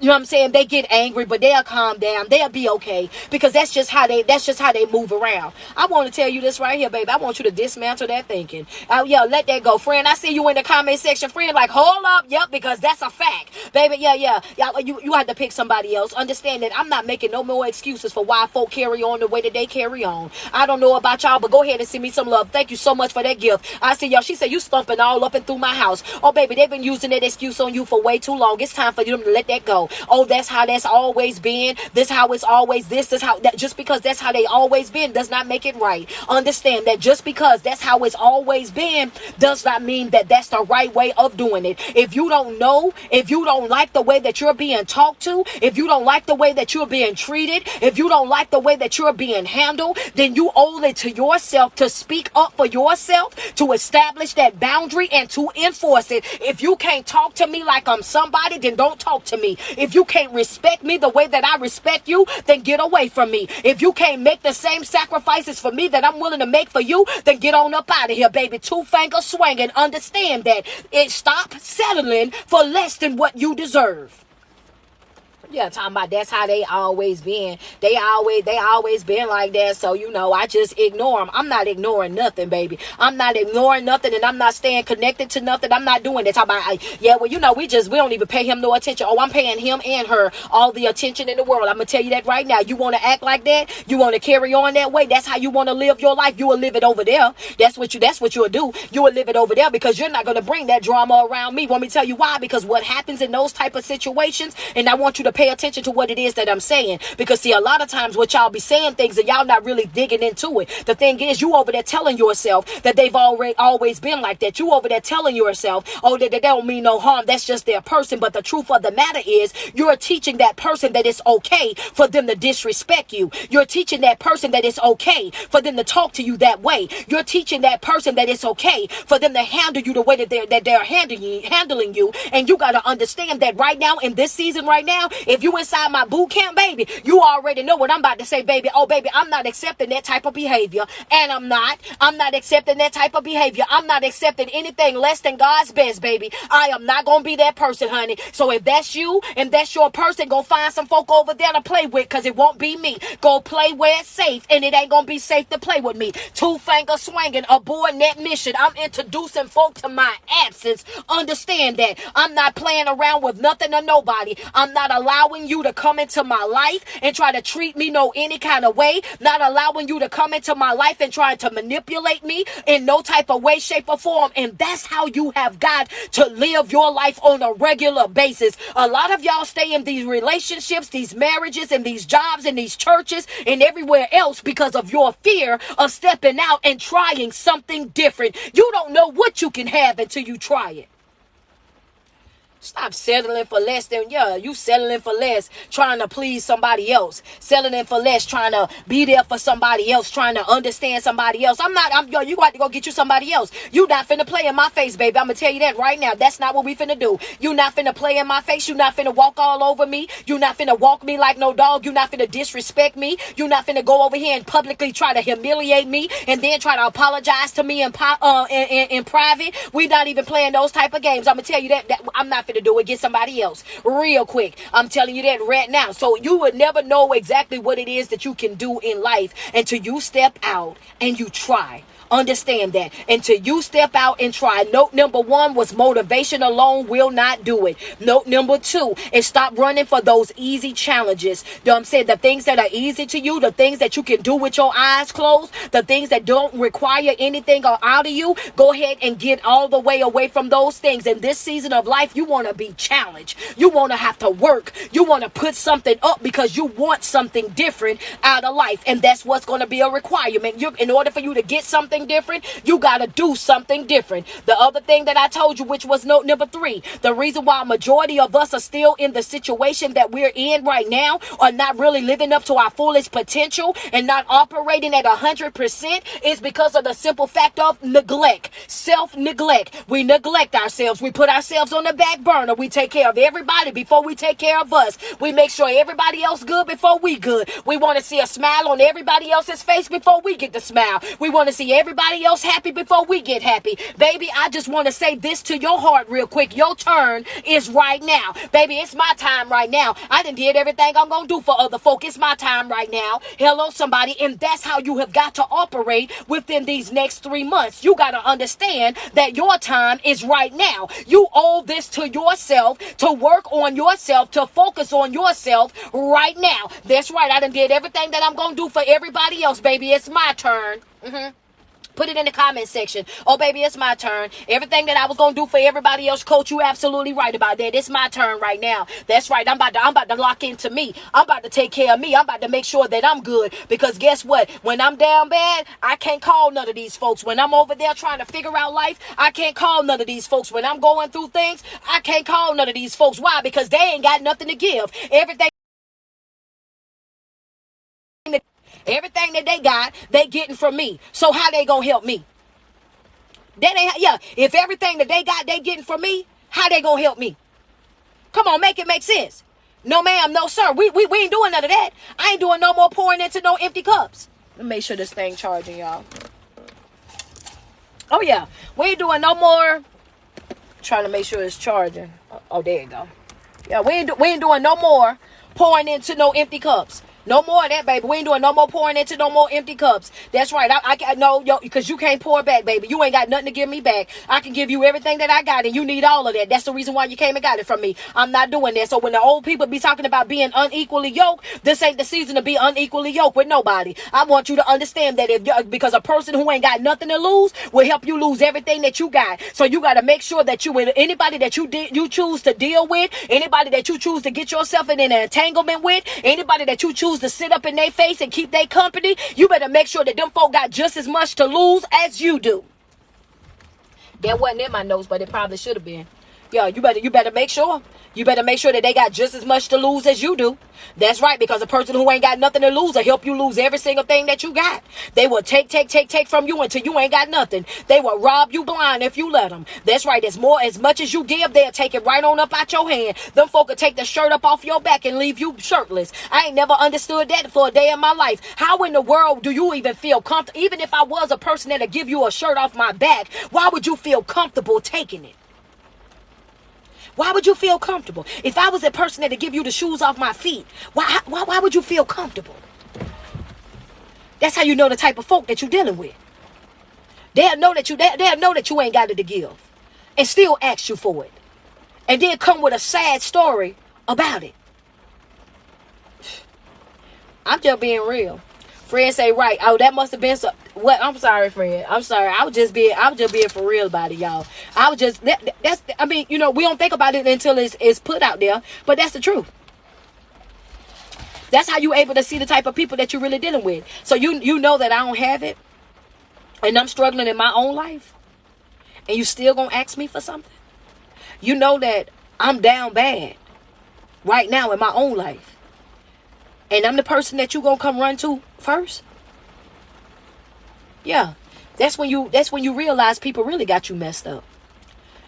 You know what I'm saying? They get angry, but they'll calm down. They'll be okay because that's just how they move around. I want to tell you this right here, baby. I want you to dismantle that thinking. Let that go. Friend, I see you in the comment section. Friend, like, hold up. Yep, because that's a fact. Baby, yeah. You have to pick somebody else. Understand that I'm not making no more excuses for why folk carry on the way that they carry on. I don't know about y'all, but go ahead and send me some love. Thank you so much for that gift. I see y'all. She said you stumping all up and through my house. Oh, baby, they've been using that excuse on you for way too long. It's time for you to let that go. Oh, that's how that's always been. This how it's always this how that. Just because that's how they always been does not make it right. Understand that just because that's how it's always been does not mean that that's the right way of doing it. If you don't know, if you don't like the way that you're being talked to, if you don't like the way that you're being treated, if you don't like the way that you're being handled, then you owe it to yourself to speak up for yourself, to establish that boundary and to enforce it. If you can't talk to me like I'm somebody, then don't talk to me. If you can't respect me the way that I respect you, then get away from me. If you can't make the same sacrifices for me that I'm willing to make for you, then get on up out of here, baby. Two-finger swinging. Understand that. Stop settling for less than what you deserve. Yeah, talking about that's how they always been. They always been like that. So, I just ignore them. I'm not ignoring nothing, baby. I'm not ignoring nothing, and I'm not staying connected to nothing. I'm not doing that. Talking about, we don't even pay him no attention. Oh, I'm paying him and her all the attention in the world. I'm going to tell you that right now. You want to act like that? You want to carry on that way? That's how you want to live your life. You will live it over there. That's what you'll do. You will live it over there because you're not going to bring that drama around me. Want me to tell you why? Because what happens in those type of situations, and I want you to pay attention to what it is that I'm saying, because see, a lot of times what y'all be saying things and y'all not really digging into it. The thing is, you over there telling yourself that they've always been like that. You over there telling yourself, oh, that they don't mean no harm. That's just their person. But the truth of the matter is, you're teaching that person that it's okay for them to disrespect you. You're teaching that person that it's okay for them to talk to you that way. You're teaching that person that it's okay for them to handle you the way that they're handling you. And you got to understand that right now, in this season right now, If you inside my boot camp, baby, you already know what I'm about to say, baby. Oh, baby, I'm not accepting that type of behavior. And I'm not accepting that type of behavior. I'm not accepting anything less than God's best, baby. I am not going to be that person, honey. So if that's you and that's your person, go find some folk over there to play with, because it won't be me. Go play where it's safe, and it ain't going to be safe to play with me. Two-finger swinging, aboard that mission. I'm introducing folk to my absence. Understand that. I'm not playing around with nothing or nobody. I'm not allowing you to come into my life and try to treat me no any kind of way. Not allowing you to come into my life and try to manipulate me in no type of way, shape, or form. And that's how you have got to live your life on a regular basis. A lot of y'all stay in these relationships, these marriages, and these jobs, and these churches, and everywhere else because of your fear of stepping out and trying something different. You don't know what you can have until you try it. Stop settling for less than, you settling for less, trying to please somebody else. Settling for less, trying to be there for somebody else, trying to understand somebody else. You got to go get you somebody else. You not finna play in my face, baby. I'm going to tell you that right now. That's not what we finna do. You not finna play in my face. You not finna walk all over me. You not finna walk me like no dog. You not finna disrespect me. You not finna go over here and publicly try to humiliate me and then try to apologize to me in private. We not even playing those type of games. I'm going to tell you that I'm not finna to do it. Get somebody else real quick. I'm telling you that right now. So you would never know exactly what it is that you can do in life until you step out and you try. Understand that. Until you step out and try. Note number 1 was motivation alone will not do it. Note number 2 is stop running for those easy challenges. You know what I'm saying? The things that are easy to you, the things that you can do with your eyes closed, the things that don't require anything or out of you, go ahead and get all the way away from those things. In this season of life, you want to be challenged. You want to have to work. You want to put something up because you want something different out of life. And that's what's going to be a requirement. In order for you to get something different, you got to do something different. The other thing that I told you, which was note number 3, the reason why a majority of us are still in the situation that we're in right now, are not really living up to our fullest potential and not operating at 100%, is because of the simple fact of neglect. Self-neglect. We neglect ourselves. We put ourselves on the back burner. We take care of everybody before we take care of us. We make sure everybody else good before we good. We want to see a smile on everybody else's face before we get the smile. We want to see everybody else happy before we get happy. Baby, I just want to say this to your heart real quick. Your turn is right now. Baby, it's my time right now. I done did everything I'm going to do for other folk. It's my time right now. Hello, somebody. And that's how you have got to operate within these next 3 months. You got to understand that your time is right now. You owe this to yourself, to work on yourself, to focus on yourself right now. That's right. I done did everything that I'm going to do for everybody else, baby. It's my turn. Put it in the comment section. Oh, baby, it's my turn. Everything that I was going to do for everybody else, Coach, you absolutely right about that. It's my turn right now. That's right. I'm about to lock into me. I'm about to take care of me. I'm about to make sure that I'm good. Because guess what? When I'm down bad, I can't call none of these folks. When I'm over there trying to figure out life, I can't call none of these folks. When I'm going through things, I can't call none of these folks. Why? Because they ain't got nothing to give. Everything that they got, they getting from me. So how they gonna help me? If everything that they got, they getting from me, how they gonna help me? Come on, make it make sense. No, ma'am, no, sir. We ain't doing none of that. I ain't doing no more pouring into no empty cups. Let me make sure this thing charging, y'all. Oh, yeah. We ain't doing no more. Trying to make sure it's charging. Oh, there you go. Yeah, we ain't doing no more pouring into no empty cups. No more of that, baby. We ain't doing no more pouring into no more empty cups. That's right. I know, because you can't pour back, baby. You ain't got nothing to give me back. I can give you everything that I got, and you need all of that. That's the reason why you came and got it from me. I'm not doing that. So when the old people be talking about being unequally yoked, this ain't the season to be unequally yoked with nobody. I want you to understand that because a person who ain't got nothing to lose will help you lose everything that you got. So you got to make sure that anybody that you choose to deal with, anybody that you choose to get yourself in an entanglement with, anybody that you choose to sit up in their face and keep their company, you better make sure that them folk got just as much to lose as you do. That wasn't in my notes, but it probably should have been. Yeah, you better make sure. You better make sure that they got just as much to lose as you do. That's right, because a person who ain't got nothing to lose will help you lose every single thing that you got. They will take from you until you ain't got nothing. They will rob you blind if you let them. That's right. As much as you give, they'll take it right on up out your hand. Them folk will take the shirt up off your back and leave you shirtless. I ain't never understood that for a day in my life. How in the world do you even feel comfortable? Even if I was a person that'll give you a shirt off my back, why would you feel comfortable taking it? Why would you feel comfortable? If I was a person that'd give you the shoes off my feet, why would you feel comfortable? That's how you know the type of folk that you're dealing with. They'll know that you ain't got it to give, and still ask you for it, and then come with a sad story about it. I'm just being real. Friend say, right. Oh, that must have been so. What? I'm sorry, friend. I'm sorry. I was just being for real about it, y'all. I was just, that's, I mean, we don't think about it until it's put out there, but that's the truth. That's how you able to see the type of people that you're really dealing with. So you know that I don't have it, and I'm struggling in my own life, and you still gonna ask me for something. You know that I'm down bad right now in my own life. And I'm the person that you gonna come run to first. Yeah, that's when you realize people really got you messed up.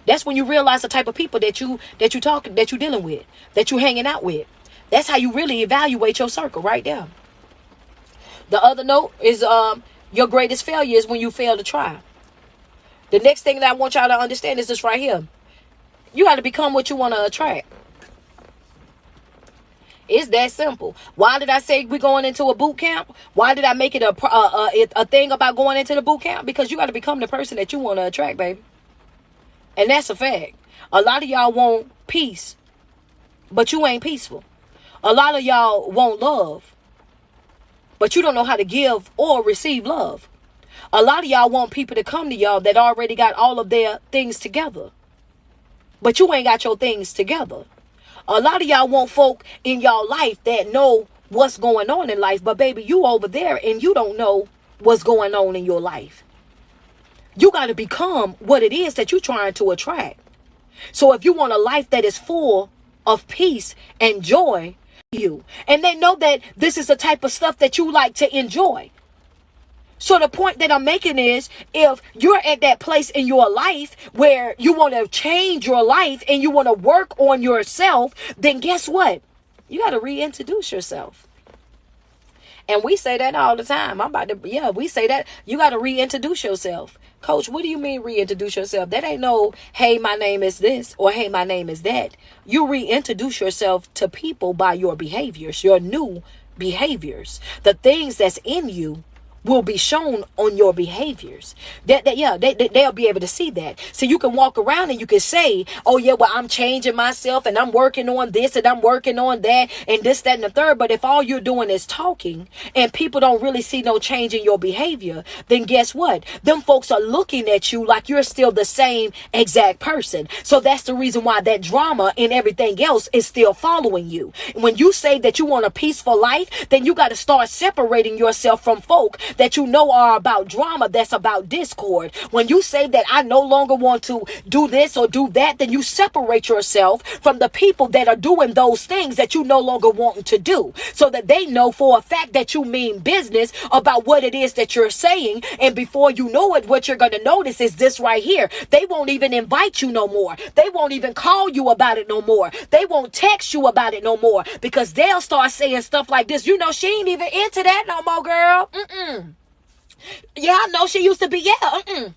That's when you realize the type of people that you dealing with, that you hanging out with. That's how you really evaluate your circle right there. The other note is your greatest failure is when you fail to try. The next thing that I want y'all to understand is this right here. You got to become what you want to attract. It's that simple. Why did I say we're going into a boot camp? Why did I make it a thing about going into the boot camp? Because you got to become the person that you want to attract, baby. And that's a fact. A lot of y'all want peace, but you ain't peaceful. A lot of y'all want love, but you don't know how to give or receive love. A lot of y'all want people to come to y'all that already got all of their things together, but you ain't got your things together. A lot of y'all want folk in y'all life that know what's going on in life. But baby, you over there and you don't know what's going on in your life. You got to become what it is that you're trying to attract. So if you want a life that is full of peace and joy, and they know that this is the type of stuff that you like to enjoy. So the point that I'm making is, if you're at that place in your life where you want to change your life and you want to work on yourself, then guess what? You got to reintroduce yourself. And we say that all the time. We say that you got to reintroduce yourself. Coach, what do you mean reintroduce yourself? That ain't no, hey, my name is this, or hey, my name is that. You reintroduce yourself to people by your behaviors, your new behaviors. The things that's in you will be shown on your behaviors. They'll be able to see that. So you can walk around and you can say, oh yeah, well, I'm changing myself and I'm working on this and I'm working on that and this, that, and the third. But if all you're doing is talking and people don't really see no change in your behavior, then guess what? Them folks are looking at you like you're still the same exact person. So that's the reason why that drama and everything else is still following you. When you say that you want a peaceful life, then you got to start separating yourself from folk that you know are about drama, that's about discord. When you say that I no longer want to do this or do that, then you separate yourself from the people that are doing those things that you no longer want to do, so that they know for a fact that you mean business about what it is that you're saying. And before you know it, what you're going to notice is this right here. They won't even invite you no more. They won't even call you about it no more. They won't text you about it no more, because they'll start saying stuff like this. You know, she ain't even into that no more, girl. Yeah, I know she used to be. Yeah,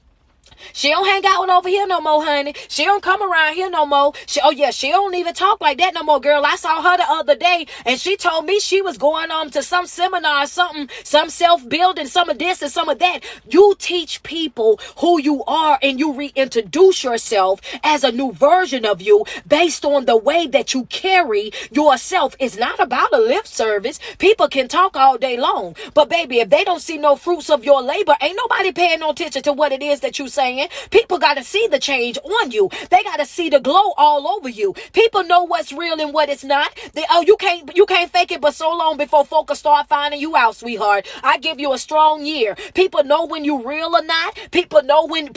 She don't hang out over here no more, honey. She don't come around here no more. She don't even talk like that no more, girl. I saw her the other day, and she told me she was going on to some seminar or something, some self-building, some of this and some of that. You teach people who you are, and you reintroduce yourself as a new version of you based on the way that you carry yourself. It's not about a lip service. People can talk all day long, but baby, if they don't see no fruits of your labor, ain't nobody paying no attention to what it is that you saying. People got to see the change on you. They got to see the glow all over you. People know what's real and what it's not. You can't fake it but so long before folks start finding you out, sweetheart. I give you a strong year. People know when you real or not. People know when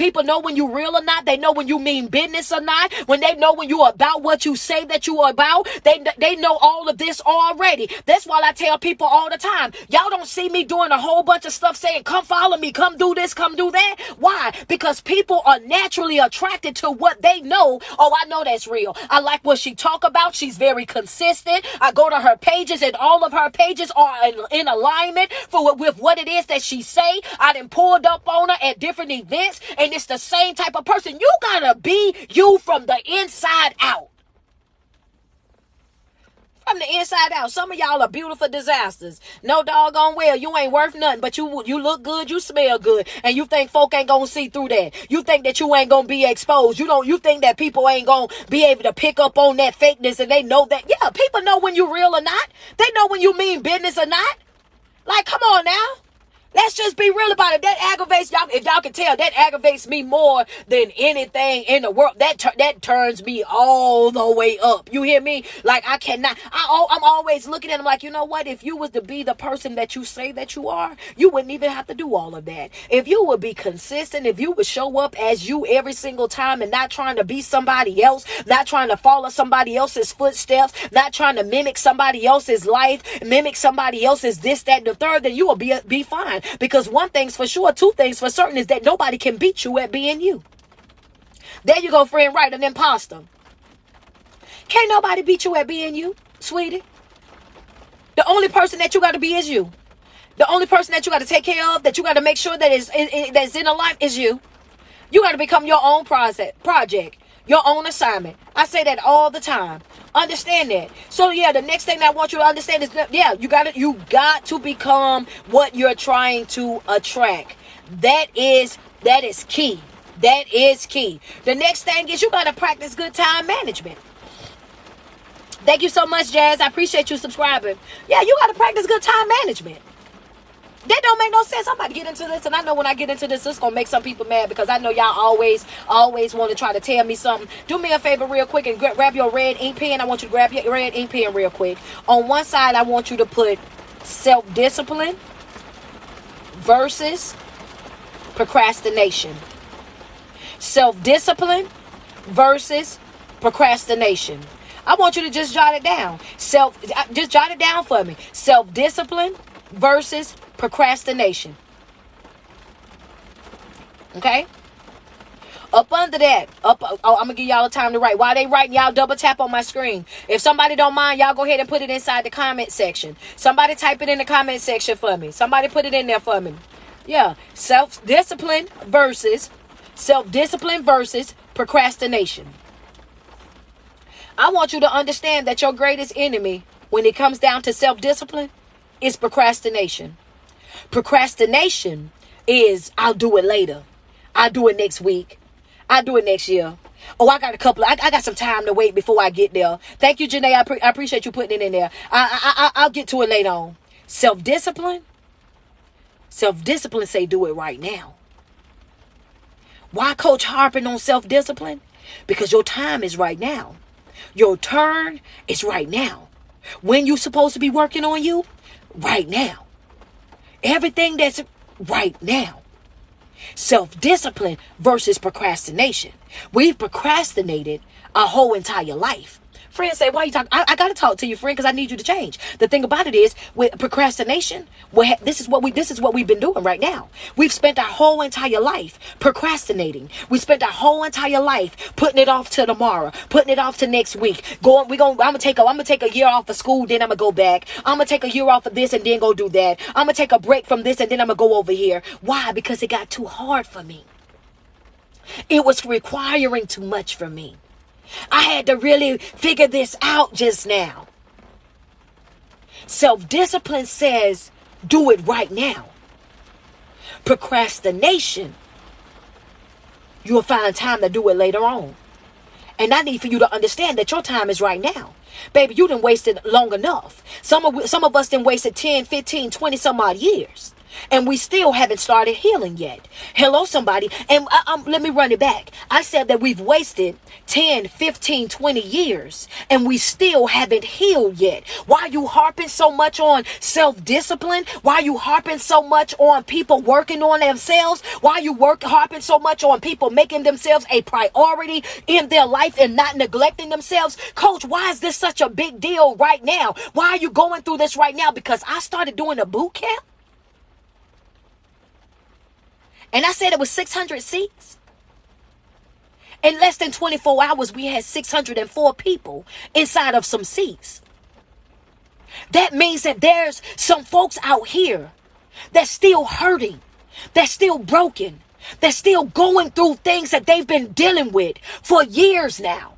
you real or not. They know when you mean business or not. When they know when you are about what you say that you are about. They know all of this already. That's why I tell people all the time, y'all don't see me doing a whole bunch of stuff saying, come follow me, come do this, come do that. Why? Because people are naturally attracted to what they know. Oh, I know that's real. I like what she talk about. She's very consistent. I go to her pages and all of her pages are in alignment with what it is that she say. I done pulled up on her at different events and it's the same type of person. You gotta be you from the inside out. From the inside out. Some of y'all are beautiful disasters. No doggone well. You ain't worth nothing, but you look good, you smell good, and you think folk ain't gonna see through that. You think that you ain't gonna be exposed. You think that people ain't gonna be able to pick up on that fakeness, and they know that. Yeah, people know when you real or not. They know when you mean business or not. Like, come on now. Let's just be real about it. That aggravates y'all. If y'all can tell, that aggravates me more than anything in the world. That turns me all the way up. You hear me? Like, I cannot. I'm always looking at them like, you know what? If you was to be the person that you say that you are, you wouldn't even have to do all of that. If you would be consistent, if you would show up as you every single time and not trying to be somebody else, not trying to follow somebody else's footsteps, not trying to mimic somebody else's life, mimic somebody else's this, that, and the third, then you will be fine. Because one thing's for sure, two things for certain is that nobody can beat you at being you. There you go, friend, right, an imposter. Can't nobody beat you at being you, sweetie. The only person that you got to be is you. The only person that you got to take care of, that you got to make sure that that's in a life is you. You got to become your own project, your own assignment. I say that all the time. Understand that. So yeah, the next thing I want you to understand is that, yeah, you got to become what you're trying to attract. That is key. That is key. The next thing is you got to practice good time management. Thank you so much, Jazz. I appreciate you subscribing. Yeah, you got to practice good time management. That don't make no sense. I'm about to get into this, and I know when I get into this, it's going to make some people mad because I know y'all always want to try to tell me something. Do me a favor real quick and grab your red ink pen. I want you to grab your red ink pen real quick. On one side, I want you to put self-discipline versus procrastination. Self-discipline versus procrastination. I want you to just jot it down. Just jot it down for me. Self-discipline versus procrastination. Okay? Up under that, I'm gonna give y'all a time to write. While they writing, y'all double tap on my screen. If somebody don't mind, y'all go ahead and put it inside the comment section. Somebody type it in the comment section for me. Somebody put it in there for me. Yeah, self-discipline versus procrastination. I want you to understand that your greatest enemy when it comes down to self-discipline is procrastination. Procrastination is, I'll do it later. I'll do it next week. I'll do it next year. Oh, I got some time to wait before I get there. Thank you, Janae. I appreciate you putting it in there. I'll get to it later on. Self-discipline say do it right now. Why Coach harping on self-discipline? Because your time is right now. Your turn is right now. When you supposed to be working on you? Right now. Everything that's right now. Self-discipline versus procrastination. We've procrastinated our whole entire life. Friends say, why you talking? I got to talk to you, friend, because I need you to change. The thing about it is, with procrastination, this is what we've been doing right now. We've spent our whole entire life procrastinating. We spent our whole entire life putting it off to tomorrow, putting it off to next week. I'm gonna take a year off of school, then I'm gonna go back. I'm gonna take a year off of this and then go do that. I'm gonna take a break from this and then I'm gonna go over here. Why? Because it got too hard for me. It was requiring too much from me. I had to really figure this out just now. Self-discipline says, do it right now. Procrastination, you'll find time to do it later on. And I need for you to understand that your time is right now. Baby, you done wasted long enough. Some of us done wasted 10, 15, 20 some odd years. And we still haven't started healing yet. Hello, somebody. And let me run it back. I said that we've wasted 10, 15, 20 years and we still haven't healed yet. Why are you harping so much on self-discipline? Why are you harping so much on people working on themselves? Why are you harping so much on people making themselves a priority in their life and not neglecting themselves? Coach, why is this such a big deal right now? Why are you going through this right now? Because I started doing a boot camp. And I said it was 600 seats. In less than 24 hours, we had 604 people inside of some seats. That means that there's some folks out here that's still hurting, that's still broken, that's still going through things that they've been dealing with for years now.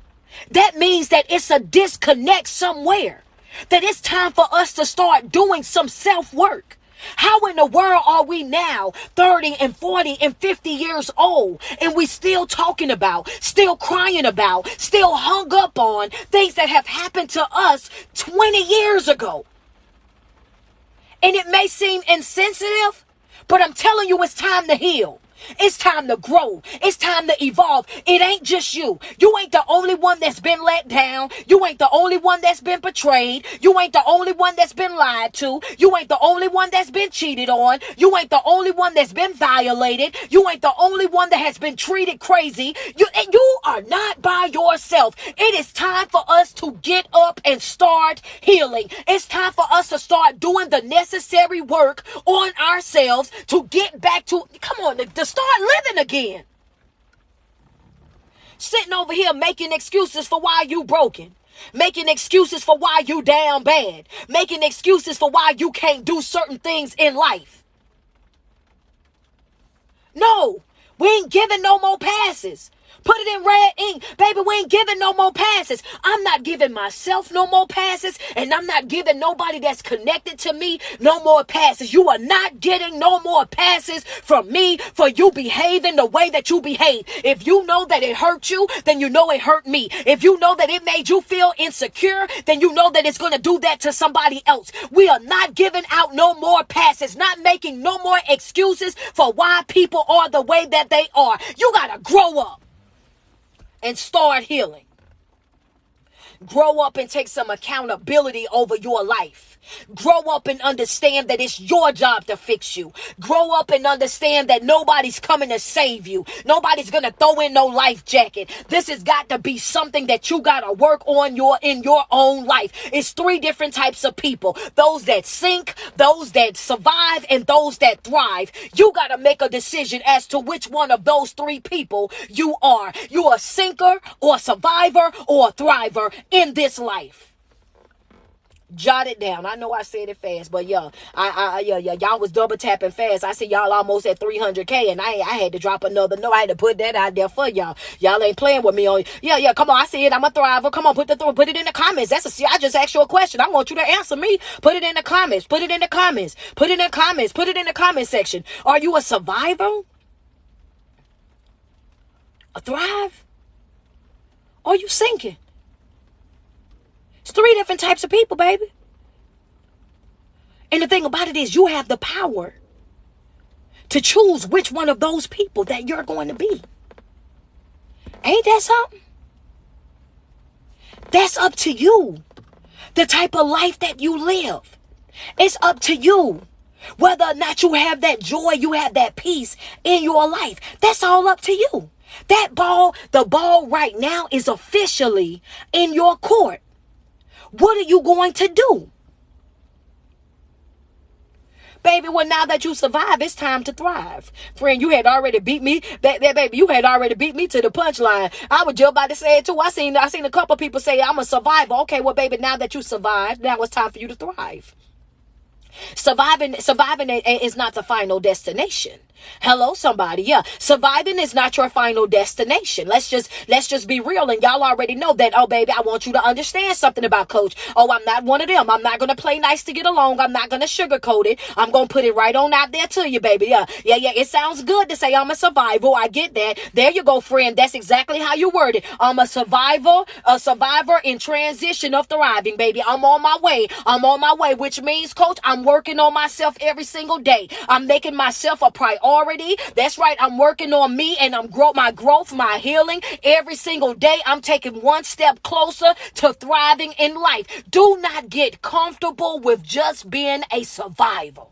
That means that it's a disconnect somewhere, that it's time for us to start doing some self-work. How in the world are we now 30 and 40 and 50 years old and we still talking about, still crying about, still hung up on things that have happened to us 20 years ago? And it may seem insensitive, but I'm telling you, it's time to heal. It's time to grow. It's time to evolve. It ain't just you. You ain't the only one that's been let down. You ain't the only one that's been betrayed. You ain't the only one that's been lied to. You ain't the only one that's been cheated on. You ain't the only one that's been violated. You ain't the only one that has been treated crazy. You are not by yourself. It is time for us to get up and start healing. It's time for us to start doing the necessary work on ourselves to get back to, come on, to start living again. Sitting over here making excuses for why you broken. Making excuses for why you down bad. Making excuses for why you can't do certain things in life. No, we ain't giving no more passes. Put it in red ink. Baby, we ain't giving no more passes. I'm not giving myself no more passes, and I'm not giving nobody that's connected to me no more passes. You are not getting no more passes from me for you behaving the way that you behave. If you know that it hurt you, then you know it hurt me. If you know that it made you feel insecure, then you know that it's going to do that to somebody else. We are not giving out no more passes, not making no more excuses for why people are the way that they are. You got to grow up and start healing. Grow up and take some accountability over your life. Grow up and understand that it's your job to fix you. Grow up and understand that nobody's coming to save you. Nobody's going to throw in no life jacket. This has got to be something that you got to work on in your own life. It's three different types of people. Those that sink, those that survive, and those that thrive. You got to make a decision as to which one of those three people you are. You a sinker or a survivor or a thriver in this life. Jot it down. I know I said it fast, but y'all was double tapping fast. I see y'all almost at 300K, and I had to drop another note. I had to put that out there for y'all. Y'all ain't playing with me on. Yeah. Come on, I see it. I'm a thriver. Come on, put it in the comments. I just asked you a question. I want you to answer me. Put it in the comments. Put it in the comments. Put it in the comments. Put it in the comment section. Are you a survivor? A thrive? Or are you sinking? It's three different types of people, baby. And the thing about it is you have the power to choose which one of those people that you're going to be. Ain't that something? That's up to you. The type of life that you live. It's up to you. Whether or not you have that joy, you have that peace in your life. That's all up to you. The ball right now is officially in your court. What are you going to do? Baby, well, now that you survive, it's time to thrive. Friend, you had already beat me. Baby, you had already beat me to the punchline. I was just about to say it too. I seen a couple of people say, I'm a survivor. Okay, well, baby, now that you survived, now it's time for you to thrive. Surviving is not the final destination. Hello, somebody. Yeah. Surviving is not your final destination. Let's just be real. And y'all already know that. Oh, baby, I want you to understand something about Coach. Oh, I'm not one of them. I'm not going to play nice to get along. I'm not going to sugarcoat it. I'm going to put it right on out there to you, baby. Yeah. Yeah. It sounds good to say I'm a survivor. I get that. There you go, friend. That's exactly how you word it. I'm a survivor in transition of thriving, baby. I'm on my way. Which means, Coach, I'm working on myself every single day. I'm making myself a priority. That's right. I'm working on me and my growth, my healing every single day. I'm taking one step closer to thriving in life. Do not get comfortable with just being a survivor.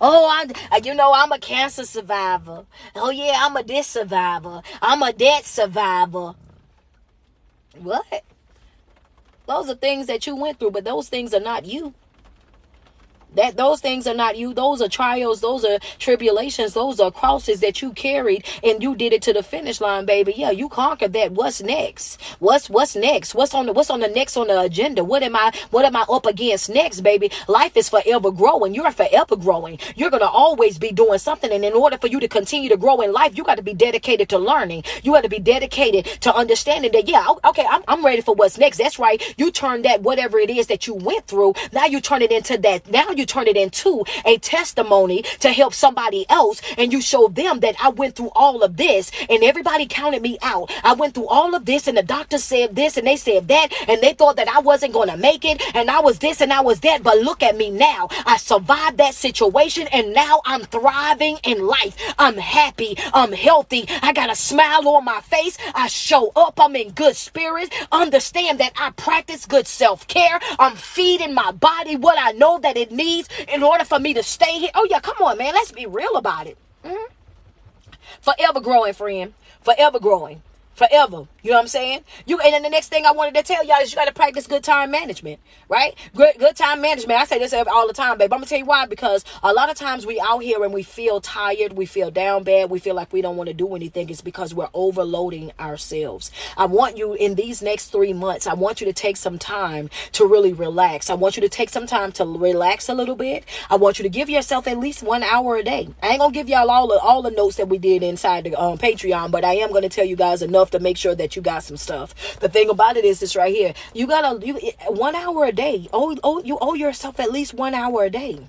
Oh, I'm a cancer survivor. Oh yeah, I'm a this survivor. I'm a that survivor. What? Those are things that you went through, but those things are not you. Those things are not you. Those are trials. Those are tribulations. Those are crosses that you carried and you did it to the finish line, baby. Yeah, you conquered that. What's next? What's next? What's on the next on the agenda? What am I up against next, baby? Life is forever growing. You're forever growing. You're going to always be doing something. And in order for you to continue to grow in life, you got to be dedicated to learning. You got to be dedicated to understanding that, yeah, okay, I'm ready for what's next. That's right. You turn that, whatever it is that you went through, now you turn it into that. Now you turn it into a testimony to help somebody else, and you show them that I went through all of this and everybody counted me out. I went through all of this and the doctor said this and they said that and they thought that I wasn't going to make it and I was this and I was that, but look at me now. I survived that situation and now I'm thriving in life. I'm happy. I'm healthy. I got a smile on my face. I show up. I'm in good spirits. Understand that I practice good self-care. I'm feeding my body what I know that it needs in order for me to stay here. Oh yeah, come on, man. Let's be real about it. Forever growing, friend. Forever growing. Forever. You know what I'm saying? And then the next thing I wanted to tell y'all is you got to practice good time management, right? Good time management. I say this all the time, babe. I'm going to tell you why, because a lot of times we out here and we feel tired, we feel down bad, we feel like we don't want to do anything. It's because we're overloading ourselves. I want you in these next 3 months, I want you to take some time to really relax. I want you to take some time to relax a little bit. I want you to give yourself at least 1 hour a day. I ain't going to give y'all all the notes that we did inside the Patreon, but I am going to tell you guys enough to make sure that you got some stuff. The thing about it is this right here. You 1 hour a day. You owe yourself at least 1 hour a day,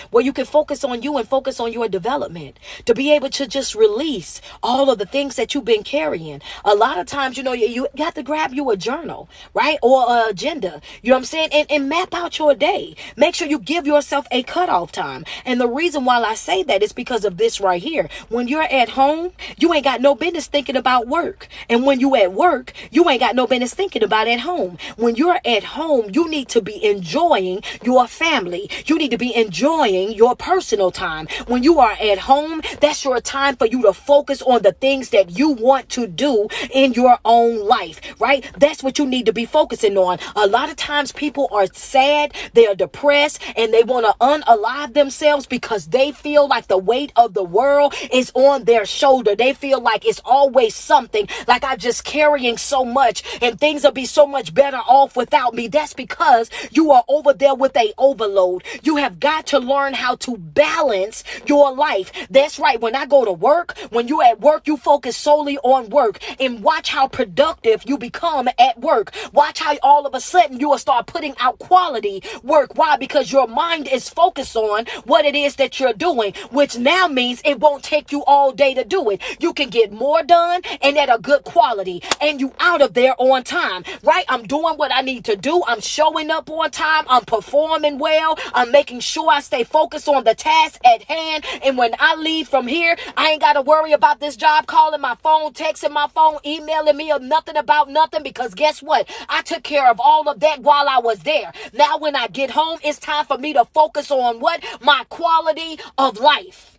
where you can focus on you and focus on your development, to be able to just release all of the things that you've been carrying. A lot of times, you got to grab you a journal, right? Or an agenda, you know what I'm saying? And map out your day. Make sure you give yourself a cutoff time. And the reason why I say that is because of this right here. When you're at home, you ain't got no business thinking about work. And when you at work, you ain't got no business thinking about at home. When you're at home, you need to be enjoying your family. You need to be enjoying your personal time. When you are at home, that's your time for you to focus on the things that you want to do in your own life, right? That's what you need to be focusing on. A lot of times people are sad, they are depressed, and they want to unalive themselves because they feel like the weight of the world is on their shoulder. They feel like it's always something, like I'm just carrying so much and things will be so much better off without me. That's because you are over there with a overload. You have got to learn how to balance your life. That's right. When I go to work, when you at work, you focus solely on work, and watch how productive you become at work. Watch how all of a sudden you will start putting out quality work. Why? Because your mind is focused on what it is that you're doing, which now means it won't take you all day to do it. You can get more done and at a good quality, and you out of there on time, right? I'm doing what I need to do. I'm showing up on time. I'm performing well. I'm making sure I stay focus on the task at hand. And when I leave from here, I ain't got to worry about this job calling my phone, texting my phone, emailing me, or nothing about nothing, because guess what? I took care of all of that while I was there. Now when I get home, it's time for me to focus on what? My quality of life.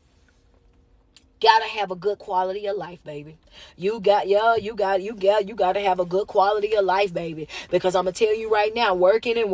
gotta have a good quality of life, baby. You got to have a good quality of life, baby. Because I'm gonna tell you right now, working and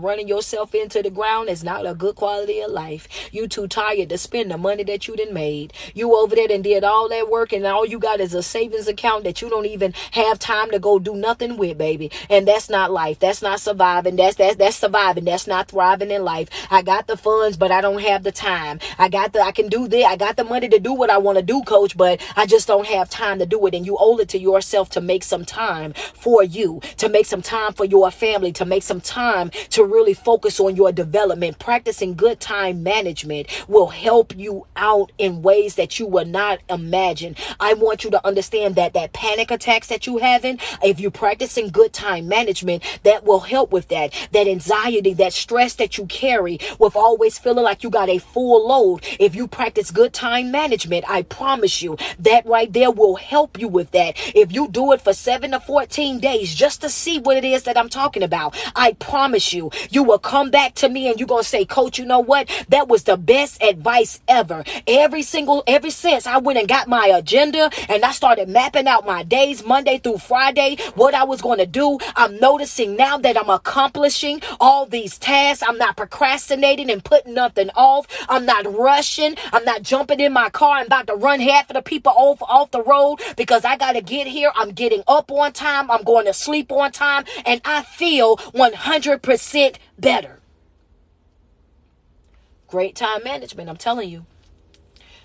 running yourself into the ground is not a good quality of life. You too tired to spend the money that you done made. You over there and did all that work, and all you got is a savings account that you don't even have time to go do nothing with, baby. And that's not life. That's not surviving. That's surviving. That's not thriving in life. I got the funds, but I don't have the time. I can do this. I got the money to do what I want to do, coach, but I just don't have time to do it. And you owe it to yourself to make some time for you, to make some time for your family, to make some time to really focus on your development. Practicing good time management will help you out in ways that you will not imagine. I want you to understand that panic attacks that you having, if you're practicing good time management, that will help with that anxiety, that stress that you carry with always feeling like you got a full load. If you practice good time management, I promise you that right there will help you with that. If you do it for 7 to 14 days just to see what it is that I'm talking about, I promise you, you will come back to me and you're going to say, coach, you know what? That was the best advice ever. Ever since I went and got my agenda and I started mapping out my days, Monday through Friday, what I was going to do, I'm noticing now that I'm accomplishing all these tasks. I'm not procrastinating and putting nothing off. I'm not rushing. I'm not jumping in my car and about to run half of the people off the road because I got to get here. I'm getting up on time. I'm going to sleep on time. And I feel 100% better. Great time management. I'm telling you.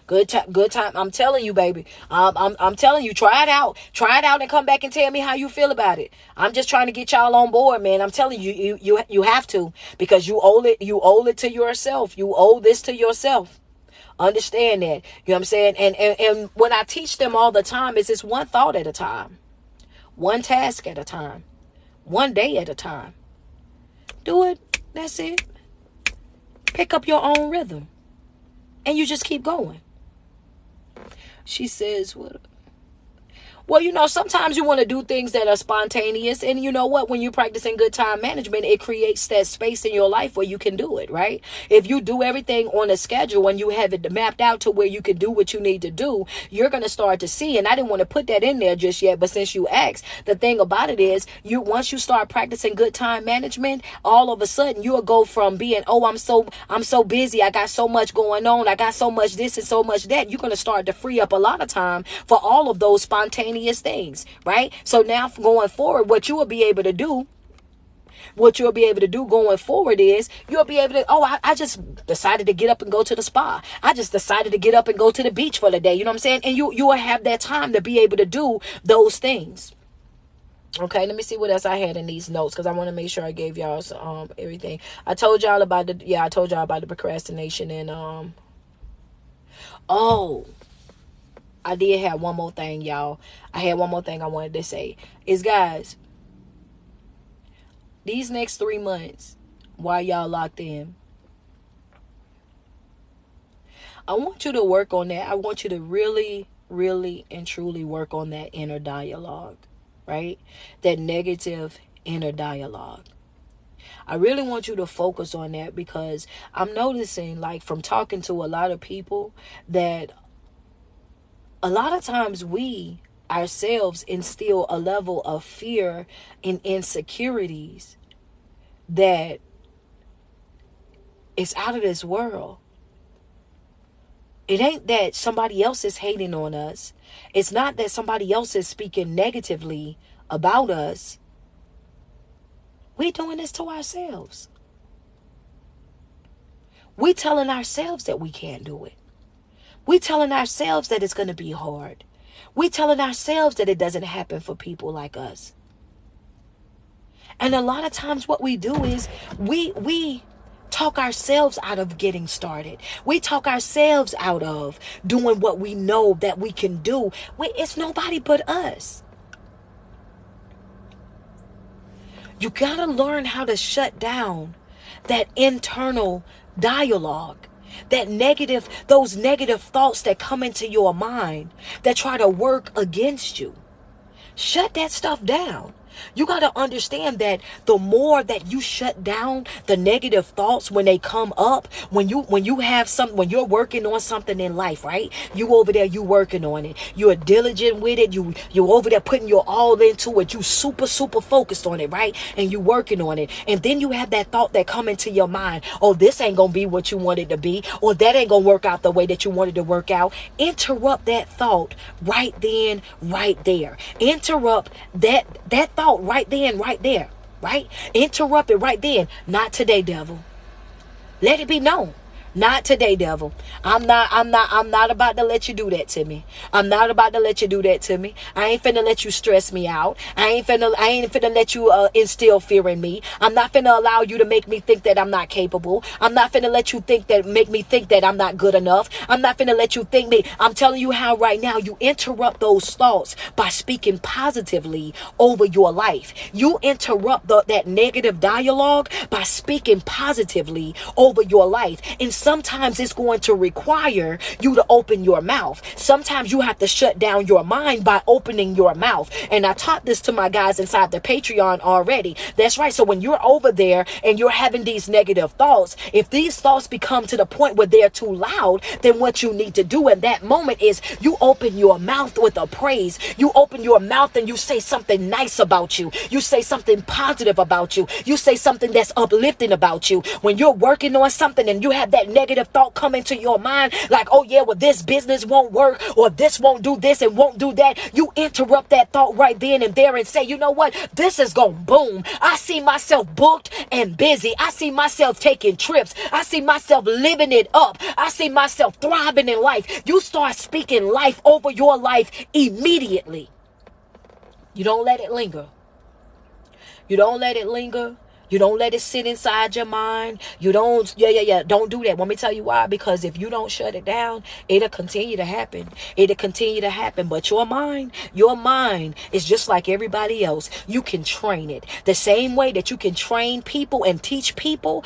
Good time. I'm telling you, baby. I'm telling you, try it out. Try it out and come back and tell me how you feel about it. I'm just trying to get y'all on board, man. I'm telling you, you have to, because you owe it. You owe it to yourself. You owe this to yourself. Understand that. You know what I'm saying? And when I teach them all the time, it's one thought at a time, one task at a time, one day at a time. Do it. That's it. Pick up your own rhythm, and you just keep going. She says, well, you know, sometimes you want to do things that are spontaneous. And you know what? When you're practicing good time management, it creates that space in your life where you can do it, right? If you do everything on a schedule and you have it mapped out to where you can do what you need to do, you're going to start to see. And I didn't want to put that in there just yet, but since you asked, the thing about it is, once you start practicing good time management, all of a sudden you'll go from being, oh, I'm so busy, I got so much going on, I got so much this and so much that. You're going to start to free up a lot of time for all of those spontaneous things, right? So now going forward, what you will be able to do going forward is you'll be able to, I just decided to get up and go to the spa. I just decided to get up and go to the beach for the day. You know what I'm saying? And you will have that time to be able to do those things. Okay, let me see what else I had in these notes, because I want to make sure I gave y'all everything. I told y'all about the procrastination and I did have one more thing, y'all. I had one more thing I wanted to say. Is, guys, these next 3 months, while y'all locked in, I want you to work on that. I want you to really, really and truly work on that inner dialogue, right? That negative inner dialogue. I really want you to focus on that, because I'm noticing, like, from talking to a lot of people, that a lot of times we ourselves instill a level of fear and insecurities that is out of this world. It ain't that somebody else is hating on us. It's not that somebody else is speaking negatively about us. We're doing this to ourselves. We're telling ourselves that we can't do it. We're telling ourselves that it's going to be hard. We're telling ourselves that it doesn't happen for people like us. And a lot of times what we do is we talk ourselves out of getting started. We talk ourselves out of doing what we know that we can do. It's nobody but us. You got to learn how to shut down that internal dialogue. Those negative thoughts that come into your mind that try to work against you. Shut that stuff down. You got to understand that the more that you shut down the negative thoughts when they come up, when you're working on something in life, right? You over there, you working on it. You're diligent with it. You over there putting your all into it. You super focused on it, right? And you working on it. And then you have that thought that come into your mind. Oh, this ain't going to be what you want it to be, or that ain't going to work out the way that you wanted to work out. Interrupt that thought right then, right there. Interrupt that thought right then, right there, right? Interrupt it right then. Not today, devil. Let it be known. Not today, devil. I'm not about to let you do that to me. I'm not about to let you do that to me. I ain't finna let you stress me out. I ain't finna let you instill fear in me. I'm not finna allow you to make me think that I'm not capable. I'm not finna let you make me think that I'm not good enough. I'm not finna let you think me. I'm telling you how right now you interrupt those thoughts by speaking positively over your life. You interrupt that negative dialogue by speaking positively over your life. And sometimes it's going to require you to open your mouth. Sometimes you have to shut down your mind by opening your mouth. And I taught this to my guys inside the Patreon already. That's right. So when you're over there and you're having these negative thoughts, if these thoughts become to the point where they're too loud, then what you need to do in that moment is you open your mouth with a praise. You open your mouth and you say something nice about you. You say something positive about you. You say something that's uplifting about you. When you're working on something and you have that negative thought come into your mind, like, oh yeah, well, this business won't work, or this won't do this and won't do that, you interrupt that thought right then and there and say, you know what, this is gonna boom. I see myself booked and busy. I see myself taking trips. I see myself living it up. I see myself thriving in life. You start speaking life over your life immediately. You don't let it linger. You don't let it linger. You don't let it sit inside your mind. You don't, don't do that. Let me tell you why. Because if you don't shut it down, it'll continue to happen. It'll continue to happen. But your mind is just like everybody else. You can train it. The same way that you can train people and teach people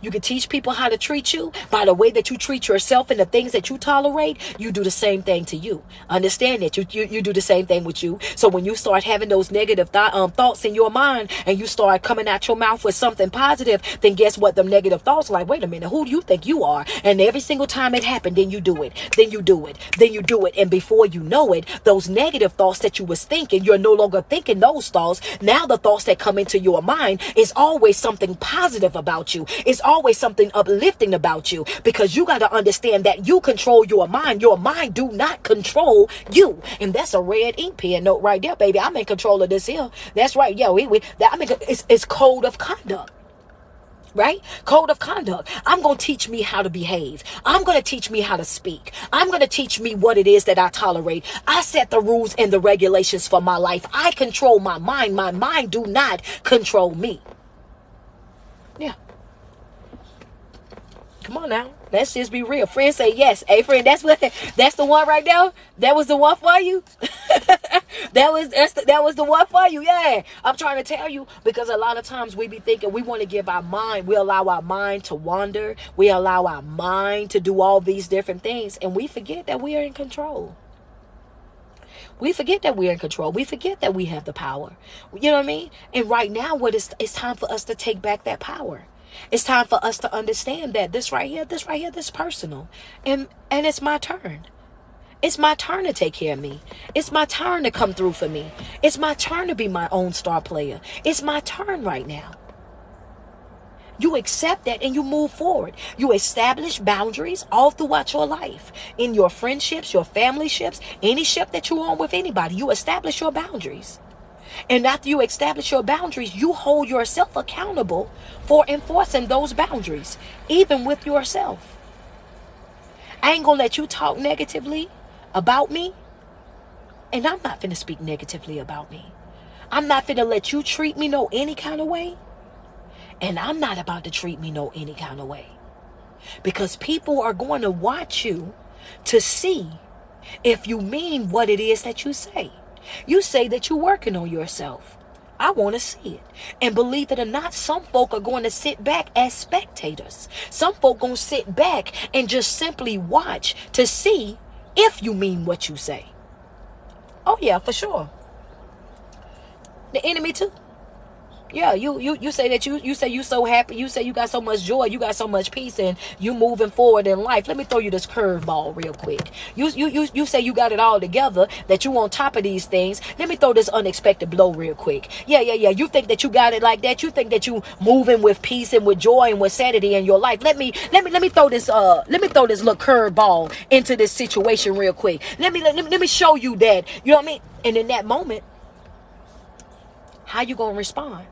you can teach people how to treat you by the way that you treat yourself and the things that you tolerate. You do the same thing to you. Understand that you do the same thing with you. So when you start having those negative thoughts in your mind and you start coming out your mouth with something positive, then guess what? Them negative thoughts like, wait a minute, who do you think you are? And every single time it happened, then you do it. Then you do it. Then you do it. And before you know it, those negative thoughts that you was thinking, you're no longer thinking those thoughts. Now the thoughts that come into your mind is always something positive about you. It's always something uplifting about you, because you got to understand that you control your mind. Your mind do not control you. And that's a red ink pen note right there, baby. I'm in control of this here. That's right. Yeah, it's code of conduct. Right? Code of conduct. I'm going to teach me how to behave. I'm going to teach me how to speak. I'm going to teach me what it is that I tolerate. I set the rules and the regulations for my life. I control my mind. My mind do not control me. Yeah. Come on now. Let's just be real. Friends say yes. Hey, friend, that's the one right there. That was the one for you. that was the one for you. Yeah. I'm trying to tell you, because a lot of times we be thinking we want to give our mind, we allow our mind to wander. We allow our mind to do all these different things, and we forget that we are in control. We forget that we're in control. We forget that we have the power. You know what I mean? And right now, it's time for us to take back that power. It's time for us to understand that this right here, this personal. And it's my turn. It's my turn to take care of me. It's my turn to come through for me. It's my turn to be my own star player. It's my turn right now. You accept that and you move forward. You establish boundaries all throughout your life. In your friendships, your family ships, any ship that you're on with anybody, you establish your boundaries. And after you establish your boundaries, you hold yourself accountable for enforcing those boundaries, even with yourself. I ain't gonna let you talk negatively about me, and I'm not finna speak negatively about me. I'm not finna let you treat me no any kind of way, and I'm not about to treat me no any kind of way. Because people are going to watch you to see if you mean what it is that you say. You say that you're working on yourself. I want to see it. And believe it or not, some folk are going to sit back as spectators. Some folk going to sit back and just simply watch to see if you mean what you say. Oh yeah, for sure. The enemy too. Yeah, you say that you say you so happy, you say you got so much joy, you got so much peace, and you moving forward in life. Let me throw you this curveball real quick. You say you got it all together, that you on top of these things. Let me throw this unexpected blow real quick. Yeah. You think that you got it like that. You think that you moving with peace and with joy and with sanity in your life. Let me throw this little curveball into this situation real quick. Let me show you that. You know what I mean? And in that moment, how you gonna respond?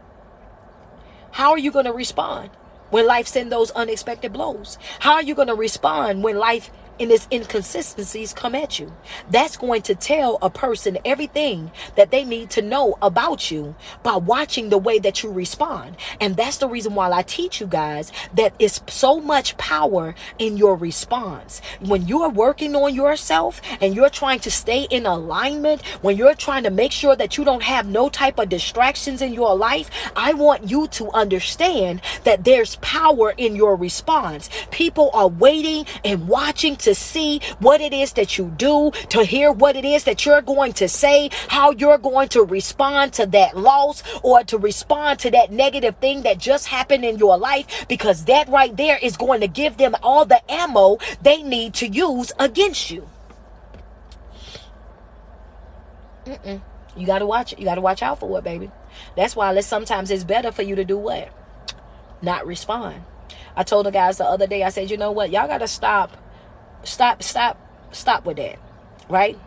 How are you going to respond when life sends those unexpected blows? How are you going to respond when life and its inconsistencies come at you? That's going to tell a person everything that they need to know about you by watching the way that you respond. And that's the reason why I teach you guys that it's so much power in your response. When you're working on yourself and you're trying to stay in alignment, when you're trying to make sure that you don't have no type of distractions in your life, I want you to understand that there's power in your response. People are waiting and watching to see what it is that you do, to hear what it is that you're going to say, how you're going to respond to that loss or to respond to that negative thing that just happened in your life, because that right there is going to give them all the ammo they need to use against you. You got to watch it. You got to watch out for it, baby. That's why sometimes it's better for you to do what? Not respond. I told the guys the other day, I said, you know what? Y'all got to stop with that, right?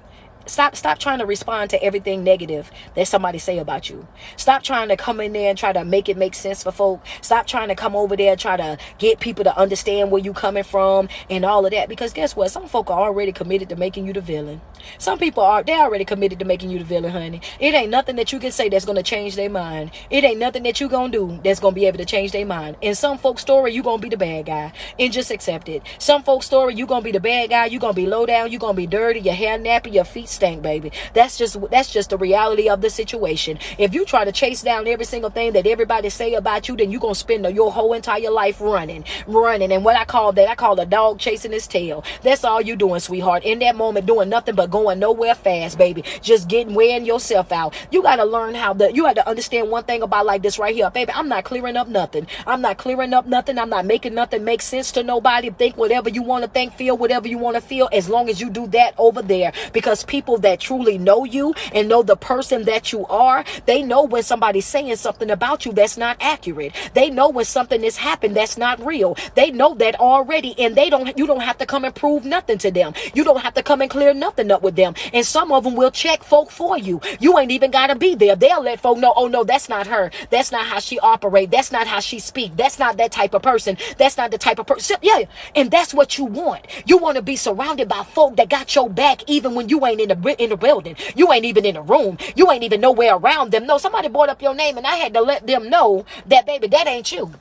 Stop trying to respond to everything negative that somebody say about you. Stop trying to come in there and try to make it make sense for folk. Stop trying to come over there and try to get people to understand where you coming from and all of that. Because guess what? Some folk are already committed to making you the villain. Some people they're already committed to making you the villain, honey. It ain't nothing that you can say that's going to change their mind. It ain't nothing that you going to do that's going to be able to change their mind. In some folks' story, you going to be the bad guy and just accept it. Some folks' story, you going to be the bad guy. You going to be low down. You going to be dirty. Your hair nappy. Your feet stink, baby. That's just the reality of the situation. If you try to chase down every single thing that everybody say about you, then you're going to spend your whole entire life running. And what I call a dog chasing his tail. That's all you doing, sweetheart. In that moment, doing nothing but going nowhere fast, baby. Just wearing yourself out. You got to learn you got to understand one thing about like this right here, baby. I'm not clearing up nothing. I'm not making nothing make sense to nobody. Think whatever you want to think, feel whatever you want to feel, as long as you do that over there. Because people that truly know you and know the person that you are, they know when somebody's saying something about you that's not accurate. They know when something has happened that's not real. They know that already, and you don't have to come and prove nothing to them. You don't have to come and clear nothing up with them. And some of them will check folk for you. You ain't even got to be there. They'll let folk know, oh no, that's not her. That's not how she operate. That's not how she speak. That's not that type of person. That's not the type of person. Yeah. And that's what you want. You want to be surrounded by folk that got your back even when you ain't in the building. You ain't even in the room. You ain't even nowhere around them. No, somebody brought up your name and I had to let them know that, baby, that ain't you.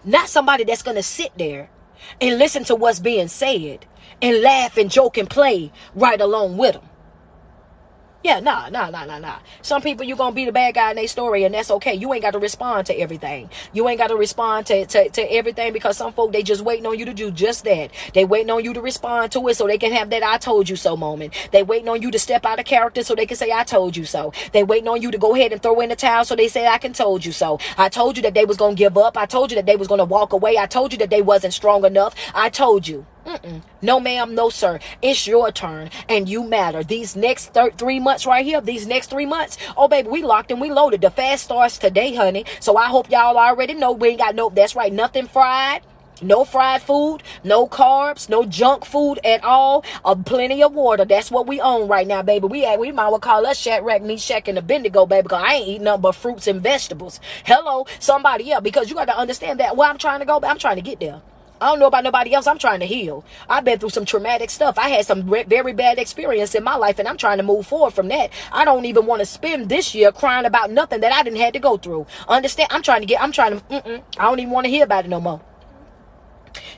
Not somebody that's going to sit there and listen to what's being said and laugh and joke and play right along with them. Yeah, nah. Some people, you're going to be the bad guy in their story, and that's okay. You ain't got to respond to everything. You ain't got to respond to everything, because some folk, they just waiting on you to do just that. They waiting on you to respond to it so they can have that I told you so moment. They waiting on you to step out of character so they can say I told you so. They waiting on you to go ahead and throw in the towel so they say I can told you so. I told you that they was going to give up. I told you that they was going to walk away. I told you that they wasn't strong enough. I told you. No ma'am, no sir. It's your turn and you matter. These next 3 months right here, these next 3 months, oh baby, we locked and we loaded. The fast starts today, honey. So I hope y'all already know we ain't got that's right, nothing fried. No fried food, no carbs, no junk food at all. Plenty of water. That's what we own right now, baby. We might well call us Shadrach, Meshach, and Abednego, baby, because I ain't eating nothing but fruits and vegetables. Hello, somebody, yeah, because you got to understand that where I'm trying to go, I'm trying to get there. I don't know about nobody else. I'm trying to heal. I've been through some traumatic stuff. I had some very bad experience in my life, and I'm trying to move forward from that. I don't even want to spend this year crying about nothing that I didn't have to go through. Understand? I don't even want to hear about it no more.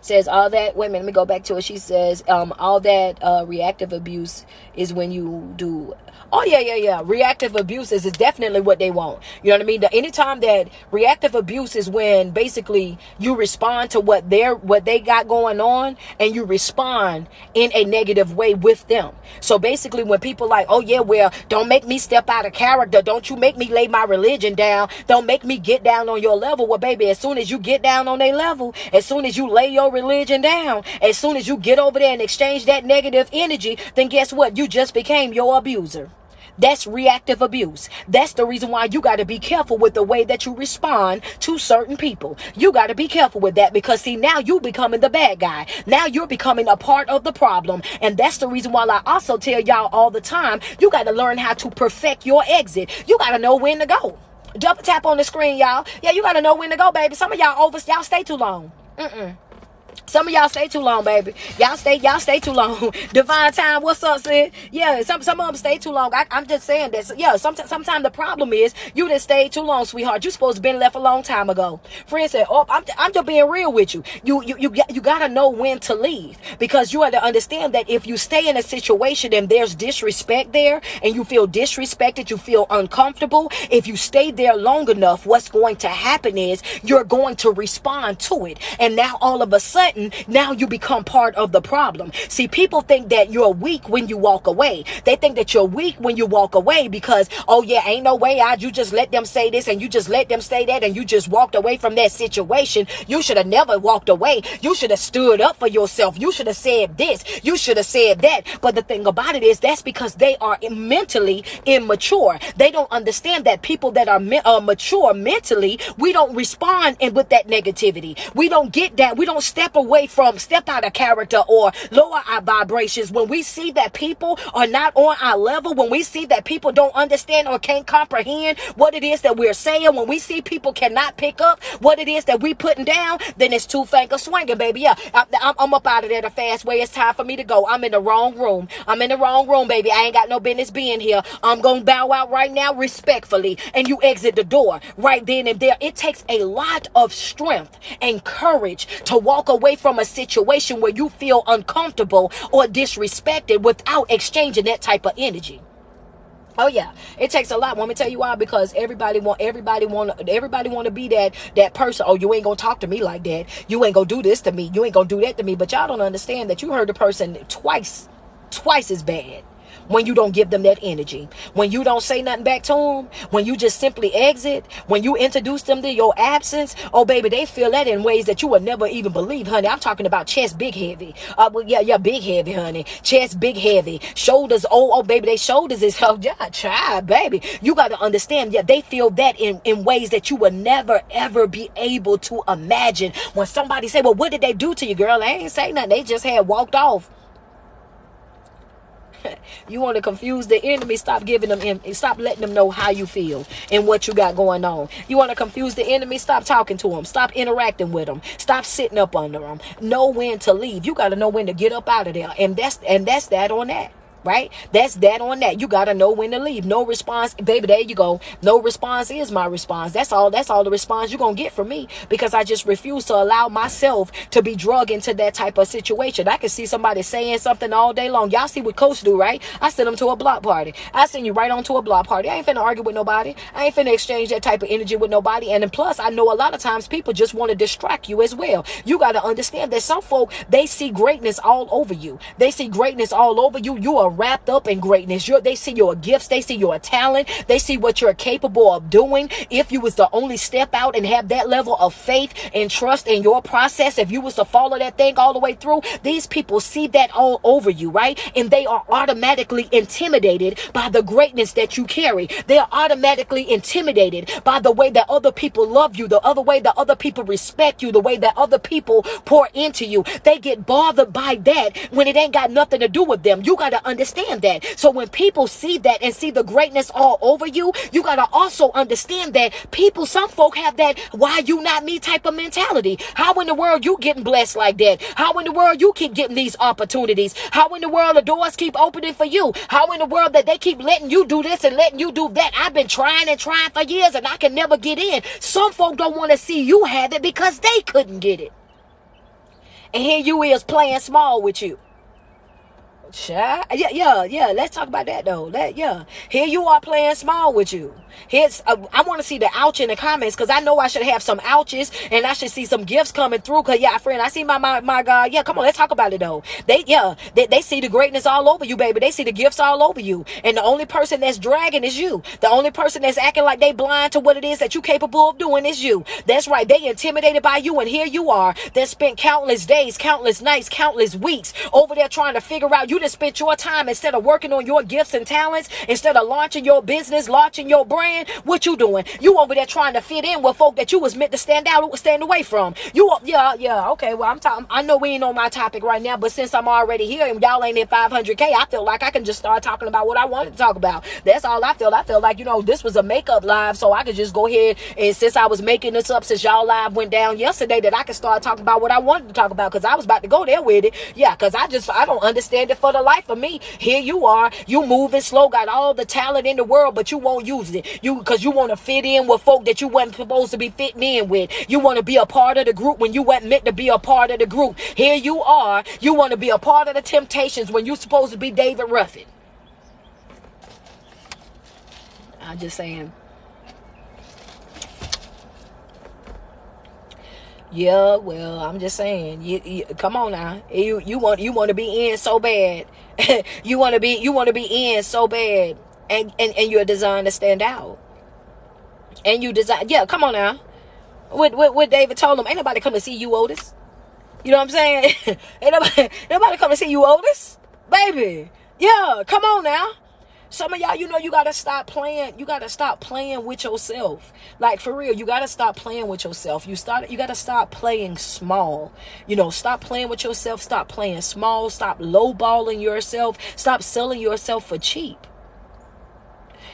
Says all that, wait a minute, let me go back to it. She says, all that reactive abuse is when you do, oh yeah. Reactive abuse is definitely what they want. You know what I mean? Anytime that reactive abuse is when basically you respond to what they got going on, and you respond in a negative way with them. So basically when people like, oh yeah, well, don't make me step out of character. Don't you make me lay my religion down. Don't make me get down on your level. Well, baby, as soon as you get down on their level, as soon as you lay your religion down, as soon as you get over there and exchange that negative energy, then guess what? You just became your abuser. That's reactive abuse. That's the reason why you got to be careful with the way that you respond to certain people. You got to be careful with that, because see, now you becoming the bad guy. Now you're becoming a part of the problem. And that's the reason why I also tell y'all all the time, you got to learn how to perfect your exit. You got to know when to go. Double tap on the screen, y'all. Yeah, you got to know when to go, baby. Some of y'all stay too long. Some of y'all stay too long, baby. Y'all stay too long. Divine time, what's up, sis? Yeah, some of them stay too long. I'm just saying that. Yeah, sometimes the problem is you done stayed too long, sweetheart. You supposed to been left a long time ago. Friend said, oh, I'm just being real with you. You gotta know when to leave, because you have to understand that if you stay in a situation and there's disrespect there, and you feel disrespected, you feel uncomfortable, if you stay there long enough, what's going to happen is you're going to respond to it. And now all of a sudden, now you become part of the problem. See, people think that you're weak when you walk away. They think that you're weak when you walk away because, oh yeah, ain't no way you just let them say this and you just let them say that and you just walked away from that situation. You should have never walked away. You should have stood up for yourself. You should have said this. You should have said that. But the thing about it is that's because they are mentally immature. They don't understand that people that are mature mentally, we don't respond with that negativity. We don't get that. We don't step out of character or lower our vibrations when we see that people are not on our level, when we see that people don't understand or can't comprehend what it is that we're saying, when we see people cannot pick up what it is that we putting down, then it's two finger swinging, baby. Yeah, I'm up out of there the fast way. It's time for me to go. I'm in the wrong room. Baby. I ain't got no business being here. I'm gonna bow out right now respectfully, and you exit the door right then and there. It takes a lot of strength and courage to walk away from a situation where you feel uncomfortable or disrespected without exchanging that type of energy. Oh yeah, it takes a lot. Want me to tell you why? Because everybody want to be that person. Oh, you ain't gonna talk to me like that. You ain't gonna do this to me. You ain't gonna do that to me. But y'all don't understand that you hurt the person twice as bad when you don't give them that energy, when you don't say nothing back to them, when you just simply exit, when you introduce them to your absence. Oh baby, they feel that in ways that you would never even believe, honey. I'm talking about chest big heavy. Big heavy, honey. Chest big heavy. Shoulders, oh baby, they shoulders is, oh yeah, try, baby. You got to understand, yeah, they feel that in ways that you would never ever be able to imagine. When somebody say, well, what did they do to you, girl? They ain't say nothing. They just had walked off. You want to confuse the enemy, stop letting them know how you feel and what you got going on. You want to confuse the enemy, stop talking to them, stop interacting with them, stop sitting up under them. Know when to leave. You got to know when to get up out of there. And that's that on that. Right? That's that on that. You got to know when to leave. No response, baby, there you go. No response is my response. That's all the response you're going to get from me, because I just refuse to allow myself to be drugged into that type of situation. I can see somebody saying something all day long. Y'all see what Coach do, right? I send them to a block party. I send you right on to a block party. I ain't finna argue with nobody. I ain't finna exchange that type of energy with nobody. And then plus, I know a lot of times people just want to distract you as well. You got to understand that some folk, they see greatness all over you. They see greatness all over you. You are wrapped up in greatness. They see your gifts. They see your talent. They see what you're capable of doing. If you was to only step out and have that level of faith and trust in your process, if you was to follow that thing all the way through, these people see that all over you, right? And they are automatically intimidated by the greatness that you carry. They are automatically intimidated by the way that other people love you, the other way that other people respect you, the way that other people pour into you. They get bothered by that when it ain't got nothing to do with them. You got to understand that. So when people see that and see the greatness all over you, you got to also understand that some folk have that why you not me type of mentality. How in the world you getting blessed like that? How in the world you keep getting these opportunities? How in the world the doors keep opening for you? How in the world that they keep letting you do this and letting you do that? I've been trying for years and I can never get in. Some folk don't want to see you have it because they couldn't get it. And here you is playing small with you. Yeah. Let's talk about that though. Here you are playing small with you. I want to see the ouch in the comments, because I know I should have some ouches, and I should see some gifts coming through. Cause friend, I see my God. Yeah, come on, let's talk about it though. They see the greatness all over you, baby. They see the gifts all over you, and the only person that's dragging is you. The only person that's acting like they blind to what it is that you capable of doing is you. That's right. They intimidated by you, and here you are. That spent countless days, countless nights, countless weeks over there trying to figure out. You just spent your time, instead of working on your gifts and talents, instead of launching your business, launching your brand. What you doing? You over there trying to fit in with folk that you was meant to stand away from. Okay. Well, I'm talking. I know we ain't on my topic right now, but since I'm already here and y'all ain't at 500K, I feel like I can just start talking about what I wanted to talk about. That's all I feel. I feel like, this was a makeup live, so I could just go ahead, and since I was making this up, since y'all live went down yesterday, that I could start talking about what I wanted to talk about, because I was about to go there with it. Yeah, because I don't understand it for the life of me. Here you are, you moving slow, got all the talent in the world, but you won't use it. Because you want to fit in with folk that you wasn't supposed to be fitting in with. You want to be a part of the group when you wasn't meant to be a part of the group. Here you are, you want to be a part of the Temptations when you're supposed to be David Ruffin. I'm just saying. Yeah, well, I'm just saying. You come on now. You want to be in so bad. you want to be in so bad, and you're designed to stand out. And you design. Yeah, come on now. What David told him. Ain't nobody come to see you, Otis. You know what I'm saying? Ain't nobody come to see you, Otis, baby. Yeah, come on now. Some of y'all, you got to stop playing. You got to stop playing with yourself. Like, for real, you got to stop playing with yourself. You got to stop playing small. Stop playing with yourself. Stop playing small. Stop lowballing yourself. Stop selling yourself for cheap.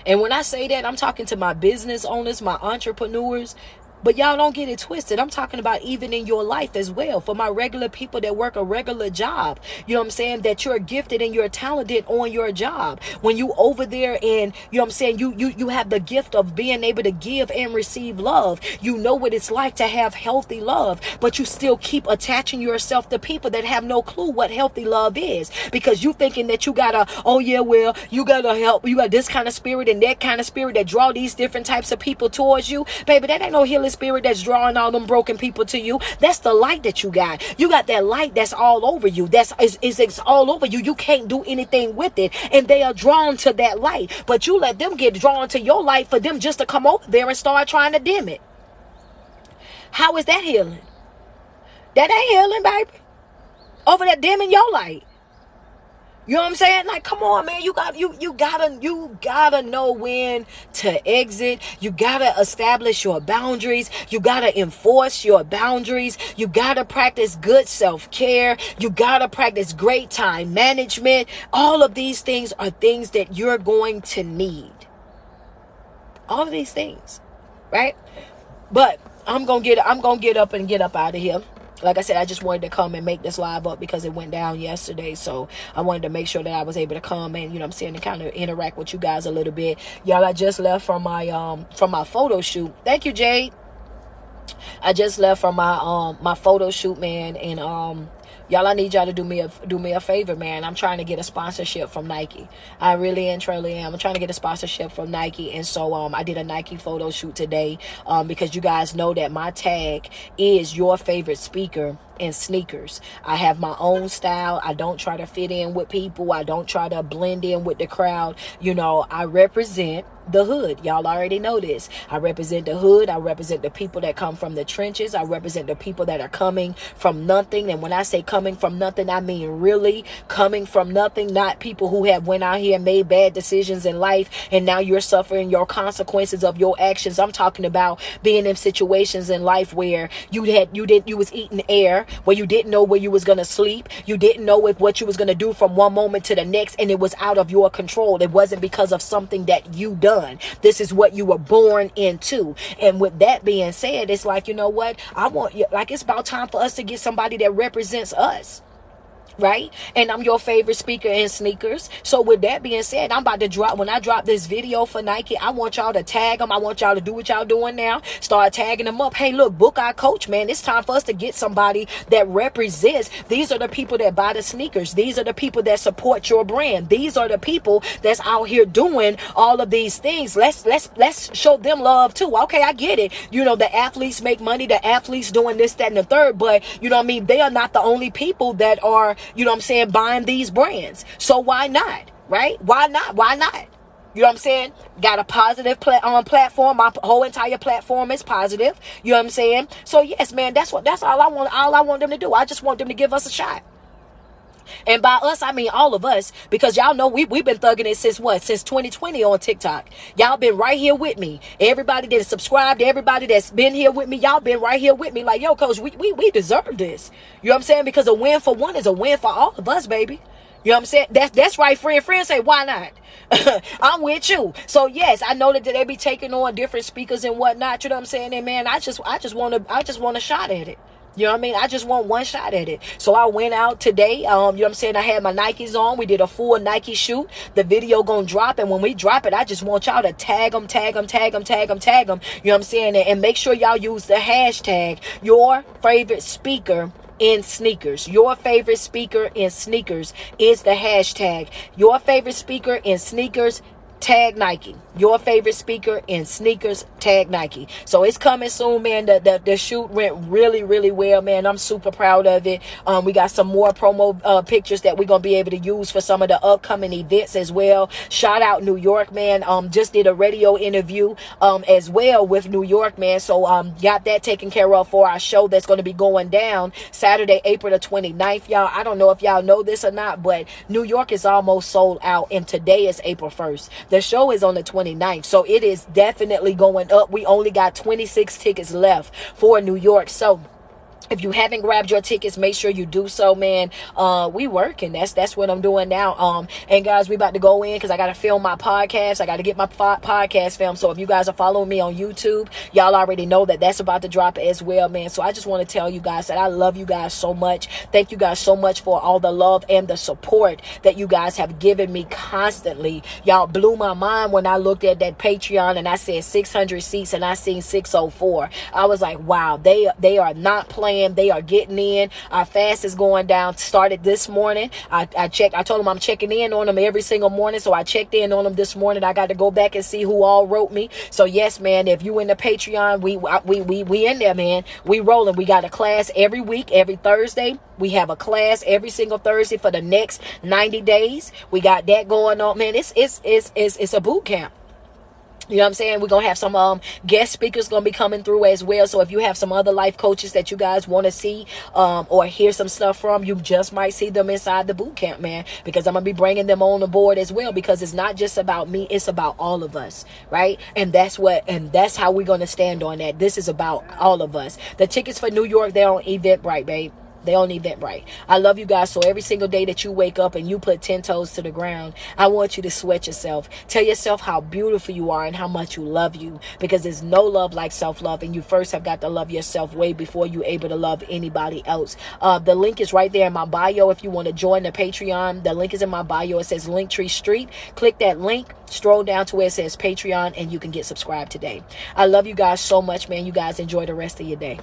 And when I say that, I'm talking to my business owners, my entrepreneurs. But y'all don't get it twisted. I'm talking about even in your life as well. For my regular people that work a regular job. You know what I'm saying? That you're gifted and you're talented on your job. When you over there and, you know what I'm saying? You have the gift of being able to give and receive love. You know what it's like to have healthy love. But you still keep attaching yourself to people that have no clue what healthy love is. Because you thinking that you gotta, you gotta help. You got this kind of spirit and that kind of spirit that draw these different types of people towards you. Baby, that ain't no healing spirit that's drawing all them broken people to you. That's the light that you got. You got that light that's all over you. It's all over you. You can't do anything with it. And they are drawn to that light. But you let them get drawn to your light for them just to come over there and start trying to dim it. How is that healing? That ain't healing, baby. Over there dimming your light. You know what I'm saying? Like, come on, man. You gotta know when to exit. You gotta establish your boundaries. You gotta enforce your boundaries. You gotta practice good self-care. You gotta practice great time management. All of these things are things that you're going to need. All of these things, right? But I'm gonna get up out of here. Like I said, I just wanted to come and make this live up because it went down yesterday. So I wanted to make sure that I was able to come and, and kind of interact with you guys a little bit. Y'all, I just left from my photo shoot. Thank you, Jade. I just left from my photo shoot, man, and y'all, I need y'all to do me a favor, man. I'm trying to get a sponsorship from Nike. I really and truly am. I'm trying to get a sponsorship from Nike, and so I did a Nike photo shoot today because you guys know that my tag is your favorite speaker in sneakers. I have my own style. I don't try to fit in with people. I don't try to blend in with the crowd. I represent the hood. Y'all already know this. I represent the hood. I represent the people that come from the trenches. I represent the people that are coming from nothing. And when I say coming from nothing, I mean really coming from nothing, not people who have went out here and made bad decisions in life and now you're suffering your consequences of your actions. I'm talking about being in situations in life where you was eating air, where you didn't know where you was going to sleep. You didn't know what you was going to do from one moment to the next, and it was out of your control. It wasn't because of something that you done. This is what you were born into. And with that being said, it's like, you know what? It's about time for us to get somebody that represents us. right? And I'm your favorite speaker in sneakers. So with that being said, I'm about to drop, when I drop this video for Nike, I want y'all to tag them. I want y'all to do what y'all doing now. Start tagging them up. Hey, look, book our coach, man. It's time for us to get somebody that represents. These are the people that buy the sneakers. These are the people that support your brand. These are the people that's out here doing all of these things. Let's show them love too. Okay, I get it. You know, the athletes make money. The athletes doing this, that, and the third. But, you know what I mean? They are not the only people that are, you know what I'm saying, buying these brands. So why not, right? Why not? Why not? You know what I'm saying? Got a positive platform. My whole entire platform is positive. You know what I'm saying? So yes, man, that's all I want. All I want them to do. I just want them to give us a shot. And by us, I mean all of us, because y'all know we've been thugging it since what? Since 2020 on TikTok. Y'all been right here with me. Everybody that's subscribed, everybody that's been here with me, y'all been right here with me. Like, yo, coach, we deserve this. You know what I'm saying? Because a win for one is a win for all of us, baby. You know what I'm saying? That's right, friend. Friends say, why not? I'm with you. So yes, I know that they be taking on different speakers and whatnot. You know what I'm saying? And man, I just want a shot at it. You know what I mean? I just want one shot at it. So I went out today. You know what I'm saying? I had my Nikes on. We did a full Nike shoot. The video gonna drop. And when we drop it, I just want y'all to tag them. You know what I'm saying? And make sure y'all use the hashtag your favorite speaker in sneakers. Your favorite speaker in sneakers is the hashtag. Your favorite speaker in sneakers, tag Nike. Your favorite speaker in sneakers, tag Nike. So it's coming soon, man. The shoot went really, really well, man. I'm super proud of it. We got some more promo pictures that we're gonna be able to use for some of the upcoming events as well. Shout out New York, man. Just did a radio interview as well with New York, man. So got that taken care of for our show that's gonna be going down Saturday, April the 29th, y'all. I don't know if y'all know this or not, but New York is almost sold out, and today is April 1st. The show is on the 29th, so it is definitely going up. We only got 26 tickets left for New York. So if you haven't grabbed your tickets, make sure you do so, man. We working. That's what I'm doing now. And guys, we about to go in because I got to film my podcast. I got to get my podcast filmed. So if you guys are following me on YouTube, y'all already know that that's about to drop as well, man. So I just want to tell you guys that I love you guys so much. Thank you guys so much for all the love and the support that you guys have given me constantly. Y'all blew my mind when I looked at that Patreon and I said 600 seats and I seen 604. I was like, wow, they are not playing. They are getting in. Our fast is going down. Started this morning. I checked. I told them I'm checking in on them every single morning. So I checked in on them this morning. I got to go back and see who all wrote me. So yes, man, if you in the Patreon, we in there, man. We rolling. We got a class every week, every Thursday. We have a class every single Thursday for the next 90 days. We got that going on, man. It's a boot camp. You know what I'm saying? We're going to have some guest speakers going to be coming through as well. So if you have some other life coaches that you guys want to see or hear some stuff from, you just might see them inside the boot camp, man, because I'm going to be bringing them on the board as well, because it's not just about me. It's about all of us, right? And that's how we're going to stand on that. This is about all of us. The tickets for New York, they're on Eventbrite, babe. They on Eventbrite. I love you guys. So every single day that you wake up and you put 10 toes to the ground, I want you to sweat yourself. Tell yourself how beautiful you are and how much you love you, because there's no love like self-love. And you first have got to love yourself way before you're able to love anybody else. The link is right there in my bio. If you want to join the Patreon, the link is in my bio. It says Linktree Street. Click that link. Stroll down to where it says Patreon and you can get subscribed today. I love you guys so much, man. You guys enjoy the rest of your day.